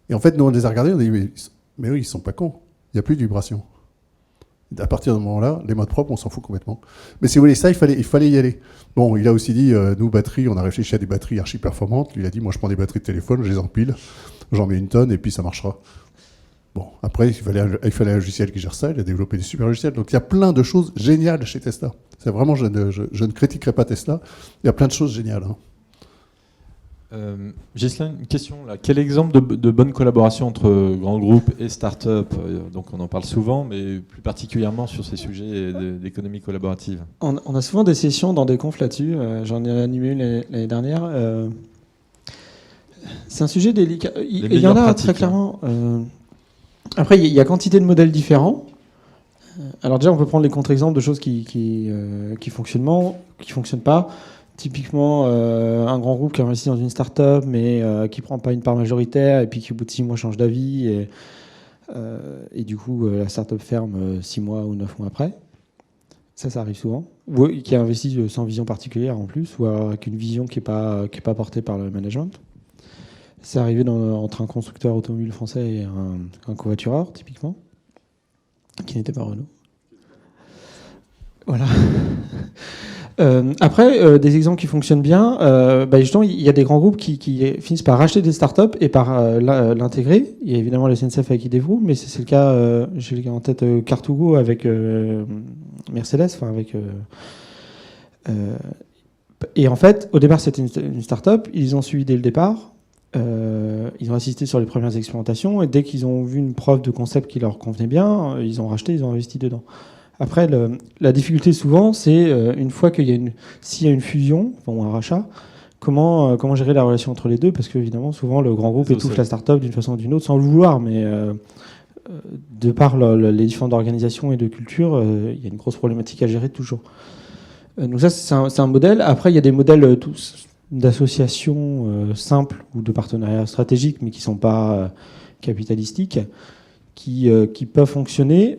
S4: Et en fait, nous on les a regardés, on a dit, mais oui, ils sont pas cons, il n'y a plus de vibration. À partir de ce moment-là, les modes propres, on s'en fout complètement. Mais si vous voulez ça, il fallait y aller. Bon, il a aussi dit, nous, batteries, on a réfléchi à des batteries archi performantes. Lui, il a dit, moi, je prends des batteries de téléphone, je les empile, j'en mets 1 tonne et puis ça marchera. Bon, après, il fallait un logiciel qui gère ça. Il a développé des super logiciels. Donc, il y a plein de choses géniales chez Tesla. C'est vraiment, je ne critiquerai pas Tesla. Il y a plein de choses géniales. Hein.
S1: Ghislain, une question là. Quel exemple de bonne collaboration entre grands groupes et start-up? Donc on en parle souvent, mais plus particulièrement sur ces sujets d'économie collaborative.
S2: On a souvent des sessions dans des confs là-dessus. J'en ai animé une l'année dernière. C'est un sujet délicat. Il y en a très clairement. Après, il y a quantité de modèles différents. Alors déjà, on peut prendre les contre-exemples de choses qui fonctionnent pas. Typiquement, un grand groupe qui investit dans une start-up, mais qui ne prend pas une part majoritaire, et puis qui, au bout de 6 mois, change d'avis, et du coup, la start-up ferme 6 mois ou 9 mois après. Ça arrive souvent. Ou qui a investi sans vision particulière en plus, ou avec une vision qui n'est pas portée par le management. C'est arrivé entre un constructeur automobile français et un covoitureur, typiquement, qui n'était pas Renault. Voilà. Après, des exemples qui fonctionnent bien, justement, il y a des grands groupes qui finissent par racheter des startups et par l'intégrer. Il y a évidemment la SNCF avec Idevo, mais c'est le cas, j'ai en tête Car2Go avec Mercedes, et en fait, au départ, c'était une startup. Ils ont suivi dès le départ. Ils ont assisté sur les premières expérimentations et dès qu'ils ont vu une preuve de concept qui leur convenait bien, ils ont racheté, ils ont investi dedans. Après, la difficulté souvent, c'est une fois s'il y a une fusion, ou un rachat, comment gérer la relation entre les deux, parce qu'évidemment, souvent, le grand groupe étouffe la start-up d'une façon ou d'une autre, sans le vouloir, mais de par les différentes organisations et de culture, il y a une grosse problématique à gérer toujours. Donc ça, c'est un modèle. Après, il y a des modèles d'associations simples ou de partenariats stratégiques, mais qui ne sont pas capitalistiques, qui peuvent fonctionner.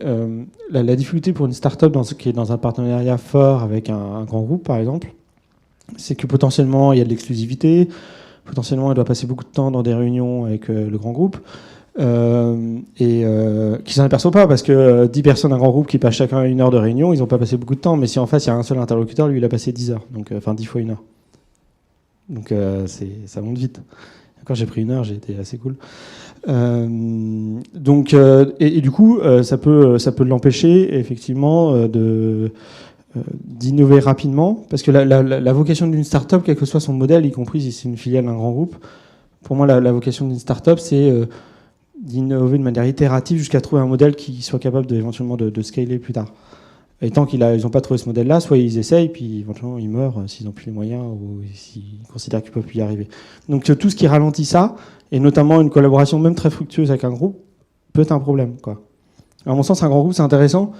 S2: La difficulté pour une start-up qui est dans un partenariat fort avec un grand groupe, par exemple, c'est que potentiellement, il y a de l'exclusivité, potentiellement elle doit passer beaucoup de temps dans des réunions avec le grand groupe, et qui s'en aperçoit pas, parce que 10 personnes d'un grand groupe qui passent chacun 1 heure de réunion, ils n'ont pas passé beaucoup de temps, mais si en face il y a un seul interlocuteur, lui il a passé 10 heures, donc, enfin 10 fois 1 heure. Donc ça monte vite. Quand j'ai pris 1 heure, j'ai été assez cool. Donc, et du coup, ça peut l'empêcher effectivement d'innover rapidement, parce que la vocation d'une start-up, quel que soit son modèle, y compris si c'est une filiale d'un grand groupe, pour moi la vocation d'une start-up, c'est d'innover de manière itérative jusqu'à trouver un modèle qui soit capable éventuellement de scaler plus tard. Et tant qu'ils n'ont pas trouvé ce modèle-là, soit ils essayent, puis éventuellement ils meurent s'ils n'ont plus les moyens ou s'ils considèrent qu'ils ne peuvent plus y arriver. Donc tout ce qui ralentit ça, et notamment une collaboration même très fructueuse avec un groupe, peut être un problème, quoi. À mon sens, un grand groupe, c'est intéressant,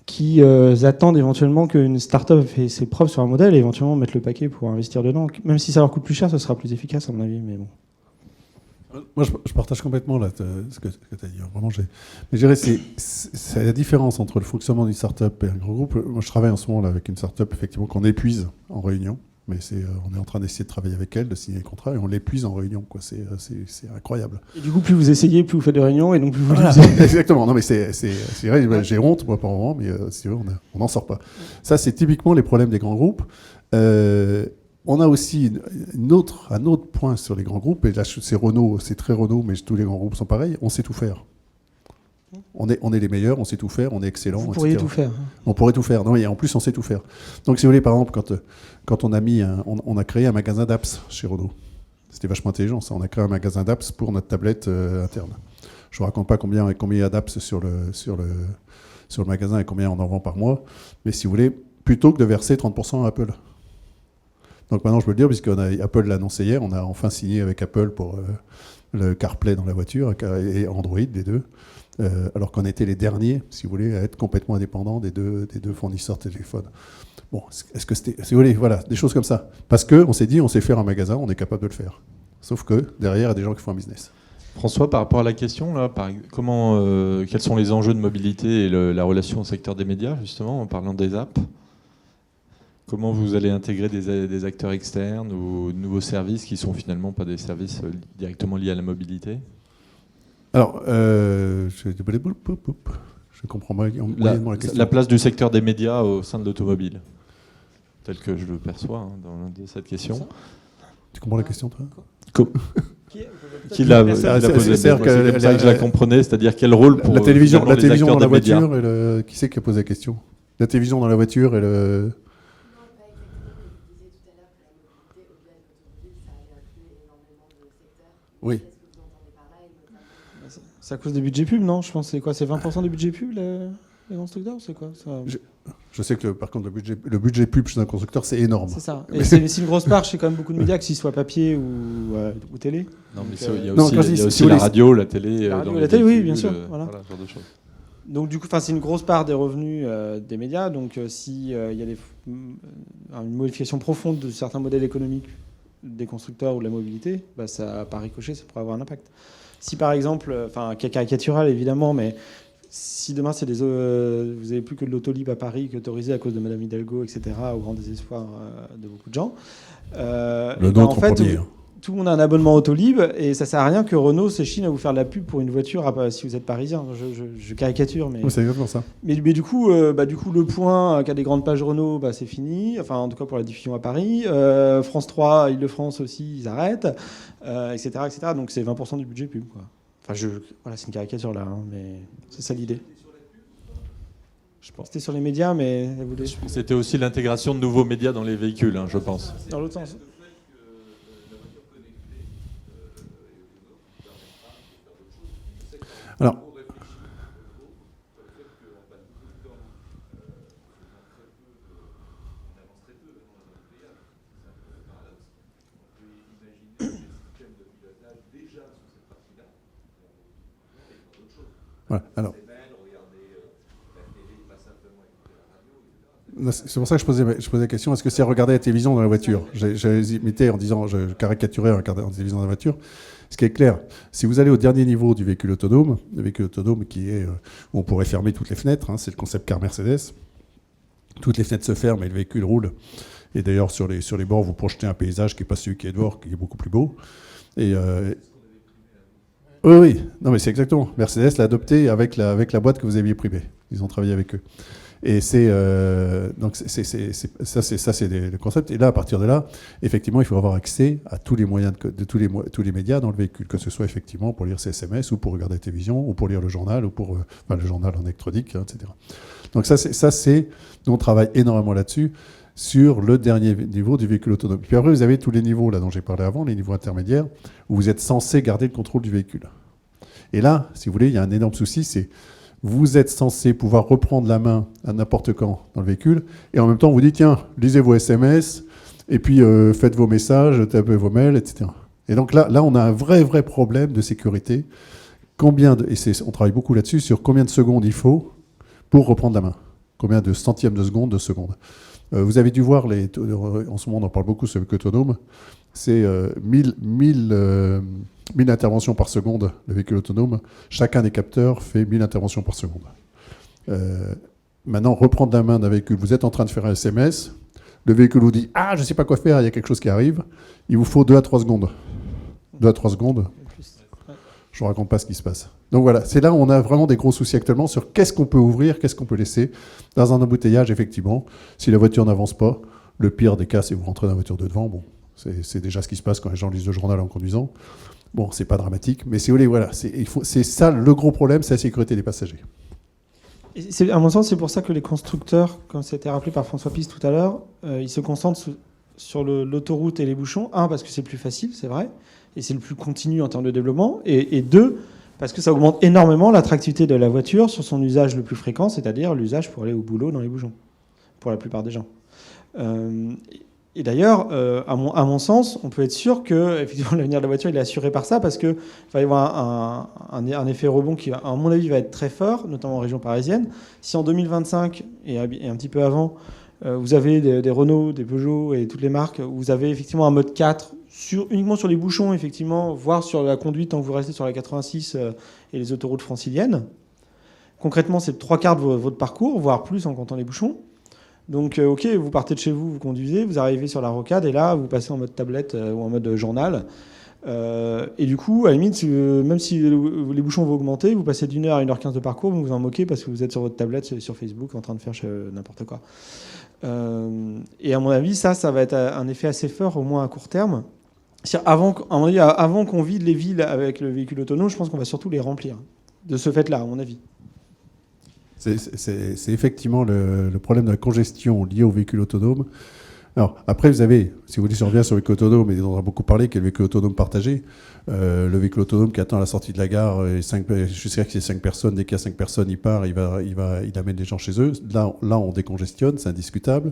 S2: qui attendent éventuellement qu'une start-up fait ses preuves sur un modèle et éventuellement mettre le paquet pour investir dedans. Même si ça leur coûte plus cher, ce sera plus efficace à mon avis, mais bon.
S4: Moi, je partage complètement là, ce que tu as dit. Vraiment, mais je dirais, c'est la différence entre le fonctionnement d'une start-up et un grand groupe. Moi, je travaille en ce moment là, avec une start-up, effectivement, qu'on épuise en réunion. Mais on est en train d'essayer de travailler avec elle, de signer des contrats, et on l'épuise en réunion, quoi. C'est incroyable.
S2: Et du coup, plus vous essayez, plus vous faites de réunions, et donc plus vous
S4: voilà.
S2: l'usez.
S4: Exactement. Non, mais c'est vrai, j'ai honte, moi, par moment, mais si tu veux, on n'en sort pas. Ça, c'est typiquement les problèmes des grands groupes. On a aussi un autre point sur les grands groupes, et là, c'est Renault, c'est très Renault, mais tous les grands groupes sont pareils, on sait tout faire. On est les meilleurs, on sait tout faire, on est excellent.
S2: Vous pourriez
S4: etc.
S2: tout faire.
S4: On pourrait tout faire. Non, et en plus, on sait tout faire. Donc, si vous voulez, par exemple, quand on a créé un magasin d'apps chez Renault, c'était vachement intelligent, ça. On a créé un magasin d'apps pour notre tablette interne. Je ne vous raconte pas combien il y a d'apps sur le magasin et combien on en vend par mois, mais si vous voulez, plutôt que de verser 30% à Apple. Donc maintenant, je peux le dire, puisque Apple l'a annoncé hier, on a enfin signé avec Apple pour le CarPlay dans la voiture et Android, les deux. Alors qu'on était les derniers, si vous voulez, à être complètement indépendants des deux fournisseurs de téléphones. Bon, est-ce que c'était... Si vous voulez, voilà, des choses comme ça. Parce qu'on s'est dit, on sait faire un magasin, on est capable de le faire. Sauf que derrière, il y a des gens qui font un business.
S1: François, par rapport à la question, là, quels sont les enjeux de mobilité et la relation au secteur des médias, justement, en parlant des apps ? Comment vous allez intégrer des acteurs externes ou de nouveaux services qui sont finalement pas des services directement liés à la mobilité ?
S4: Alors, je comprends moyennement la question.
S1: La place du secteur des médias au sein de l'automobile, tel que je le perçois dans cette question.
S4: Tu comprends la question, toi ?
S1: Qui l'a posé ? C'est comme ça que je la comprenais, c'est-à-dire quel rôle pour
S4: la télévision dans la
S1: médias.
S4: voiture qui c'est qui a posé la question ? La télévision dans la voiture et le... Oui.
S2: C'est à cause des budgets pub, non ? Je pense que c'est quoi ? C'est 20% des budgets pub, les constructeurs ? C'est quoi ça ?
S4: Je sais que par contre, le budget pub chez un constructeur, c'est énorme.
S2: C'est ça. Et c'est une grosse part chez quand même beaucoup de médias, que ce soit papier ou télé.
S1: Non, mais il y a aussi la radio, la télé.
S2: La télé, oui, bien sûr. Voilà.
S1: Ce genre de choses.
S2: Donc du coup, c'est une grosse part des revenus des médias. Donc s'il y a une modification profonde de certains modèles économiques des constructeurs ou de la mobilité, ça, par ricochet, ça pourrait avoir un impact. Si par exemple, caricatural évidemment, mais si demain vous n'avez plus que de l'autolib à Paris qui est autorisé à cause de Madame Hidalgo, etc., au grand désespoir de beaucoup de gens,
S4: le nôtre en premier.
S2: Tout le monde a un abonnement Autolib et ça sert à rien que Renault s'échine à vous faire de la pub pour une voiture si vous êtes parisien. Je caricature, mais
S4: c'est exactement ça.
S2: Mais du coup, le point qui a des grandes pages Renault, c'est fini. Enfin, en tout cas pour la diffusion à Paris. France 3, Île-de-France aussi, ils arrêtent, etc., etc. Donc c'est 20% du budget pub, quoi. Enfin, voilà, c'est une caricature là, mais c'est ça l'idée. Je pense que c'était sur les médias, mais
S1: c'était aussi l'intégration de nouveaux médias dans les véhicules, je pense.
S2: Dans l'autre sens.
S4: Alors, voilà. Alors, c'est pour ça que je posais la question, est-ce que c'est regarder la télévision dans la voiture ? J'ai imité en disant, je caricaturais en regardant la télévision dans la voiture. Ce qui est clair, si vous allez au dernier niveau du véhicule autonome, le véhicule autonome qui est où on pourrait fermer toutes les fenêtres, c'est le concept car Mercedes. Toutes les fenêtres se ferment et le véhicule roule. Et d'ailleurs, sur les bords, vous projetez un paysage qui n'est pas celui qui est dehors, qui est beaucoup plus beau. Et, oui, non, mais c'est exactement. Mercedes l'a adopté avec la boîte que vous aviez primée. Ils ont travaillé avec eux. Et donc ça, c'est le concept. Et là, à partir de là, effectivement, il faut avoir accès à tous les moyens de tous les médias dans le véhicule, que ce soit effectivement pour lire ses SMS ou pour regarder la télévision ou pour lire le journal ou pour le journal en électronique, hein, etc. Donc nous on travaille énormément là-dessus sur le dernier niveau du véhicule autonome. Puis après, vous avez tous les niveaux là dont j'ai parlé avant, les niveaux intermédiaires, où vous êtes censé garder le contrôle du véhicule. Et là, si vous voulez, il y a un énorme souci, c'est vous êtes censé pouvoir reprendre la main à n'importe quand dans le véhicule, et en même temps, on vous dit, tiens, lisez vos SMS, et puis faites vos messages, tapez vos mails, etc. Et donc là, on a un vrai problème de sécurité. On travaille beaucoup là-dessus, sur combien de secondes il faut pour reprendre la main. Combien de centièmes de seconde. Vous avez dû voir, en ce moment, on en parle beaucoup sur le véhicule autonome, c'est 1000 interventions par seconde, le véhicule autonome. Chacun des capteurs fait 1000 interventions par seconde. Maintenant, reprendre la main d'un véhicule, vous êtes en train de faire un SMS, le véhicule vous dit « Ah, je ne sais pas quoi faire, il y a quelque chose qui arrive », il vous faut 2 à 3 secondes. 2 à 3 secondes, je ne vous raconte pas ce qui se passe. Donc voilà, c'est là où on a vraiment des gros soucis actuellement sur qu'est-ce qu'on peut ouvrir, qu'est-ce qu'on peut laisser. Dans un embouteillage, effectivement, si la voiture n'avance pas, le pire des cas, c'est vous rentrez dans la voiture de devant. Bon, c'est déjà ce qui se passe quand les gens lisent le journal en conduisant. Bon, c'est pas dramatique, mais si vous voulez, voilà, c'est ça le gros problème, c'est la sécurité des passagers.
S2: Et à mon sens, c'est pour ça que les constructeurs, comme c'était rappelé par François Pisse tout à l'heure, ils se concentrent sur l'autoroute et les bouchons. Un, parce que c'est plus facile, c'est vrai, et c'est le plus continu en termes de développement. Et deux, parce que ça augmente énormément l'attractivité de la voiture sur son usage le plus fréquent, c'est-à-dire l'usage pour aller au boulot dans les bouchons, pour la plupart des gens. Et d'ailleurs, à mon sens, on peut être sûr que effectivement, l'avenir de la voiture il est assuré par ça, parce qu'il va y avoir un effet rebond qui, à mon avis, va être très fort, notamment en région parisienne. Si en 2025, et un petit peu avant, vous avez des Renault, des Peugeot et toutes les marques, vous avez effectivement un mode 4, uniquement sur les bouchons, effectivement, voire sur la conduite tant que vous restez sur la 86 et les autoroutes franciliennes. Concrètement, c'est 3/4 de votre parcours, voire plus en comptant les bouchons. Donc, OK, vous partez de chez vous, vous conduisez, vous arrivez sur la rocade, et là, vous passez en mode tablette ou en mode journal. Et du coup, à la limite, même si les bouchons vont augmenter, vous passez d'1 heure à 1h15 de parcours, vous vous en moquez parce que vous êtes sur votre tablette, sur Facebook, en train de faire n'importe quoi. Et à mon avis, ça va être un effet assez fort, au moins à court terme. Avant qu'on vide les villes avec le véhicule autonome, je pense qu'on va surtout les remplir. De ce fait-là, à mon avis.
S4: C'est effectivement le problème de la congestion liée au véhicule autonome. Alors, après, vous avez, si vous voulez, si on revient sur le véhicule autonome, et on en a beaucoup parlé, qui est le véhicule autonome partagé. Le véhicule autonome qui attend à la sortie de la gare, je sais que c'est 5 personnes, dès qu'il y a 5 personnes, il part, il amène les gens chez eux. Là, on décongestionne, c'est indiscutable.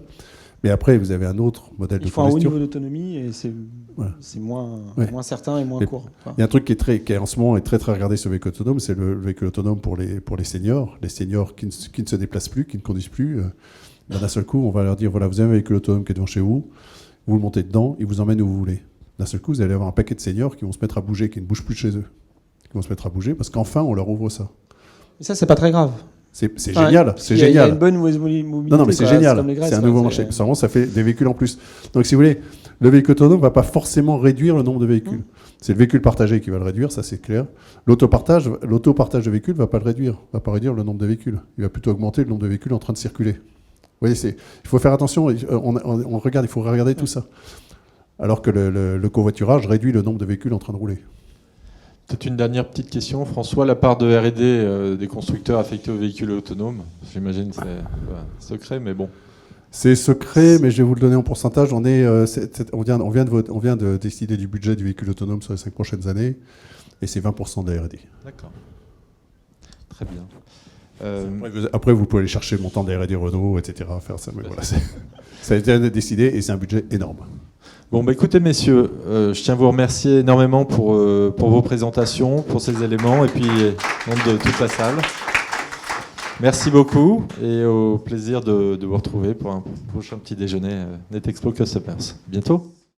S4: Mais après, vous avez un autre modèle de congestion.
S2: Il faut un haut niveau d'autonomie, et c'est moins certain et moins court. Enfin.
S4: Il y a un truc qui en ce moment est très très regardé sur le véhicule autonome, c'est le véhicule autonome pour les seniors. Les seniors qui ne se déplacent plus, qui ne conduisent plus. D'un seul coup, on va leur dire, voilà, vous avez un véhicule autonome qui est devant chez vous, vous le montez dedans, il vous emmène où vous voulez. D'un seul coup, vous allez avoir un paquet de seniors qui vont se mettre à bouger, qui ne bougent plus de chez eux. Qui vont se mettre à bouger parce qu'enfin, on leur ouvre ça.
S2: Mais ça, c'est pas très grave.
S4: C'est génial, c'est génial.
S2: Il y a une bonne mobilité.
S4: Non, mais c'est génial. C'est un nouveau marché. Ça fait des véhicules en plus. Donc, si vous voulez, le véhicule autonome ne va pas forcément réduire le nombre de véhicules. C'est le véhicule partagé qui va le réduire, ça c'est clair. L'autopartage de véhicules ne va pas le réduire, ne va pas réduire le nombre de véhicules. Il va plutôt augmenter le nombre de véhicules en train de circuler. Vous voyez, il faut faire attention. Il faut regarder tout ça. Alors que le covoiturage réduit le nombre de véhicules en train de rouler.
S1: Peut-être une dernière petite question, François. La part de R&D des constructeurs affectés aux véhicules autonomes, j'imagine que c'est secret, mais bon.
S4: C'est secret, mais je vais vous le donner en pourcentage. On vient de décider du budget du véhicule autonome sur les 5 prochaines années, et c'est 20% de la R&D.
S1: D'accord. Très bien.
S4: Après, vous pouvez aller chercher le montant de la R&D Renault, etc. Faire ça, mais voilà, ça a été décidé, et c'est un budget énorme.
S1: Bon, écoutez, messieurs, je tiens à vous remercier énormément pour vos présentations, pour ces éléments, et puis au nom de toute la salle. Merci beaucoup, et au plaisir de vous retrouver pour un prochain petit déjeuner NetExpo Customers. Bientôt.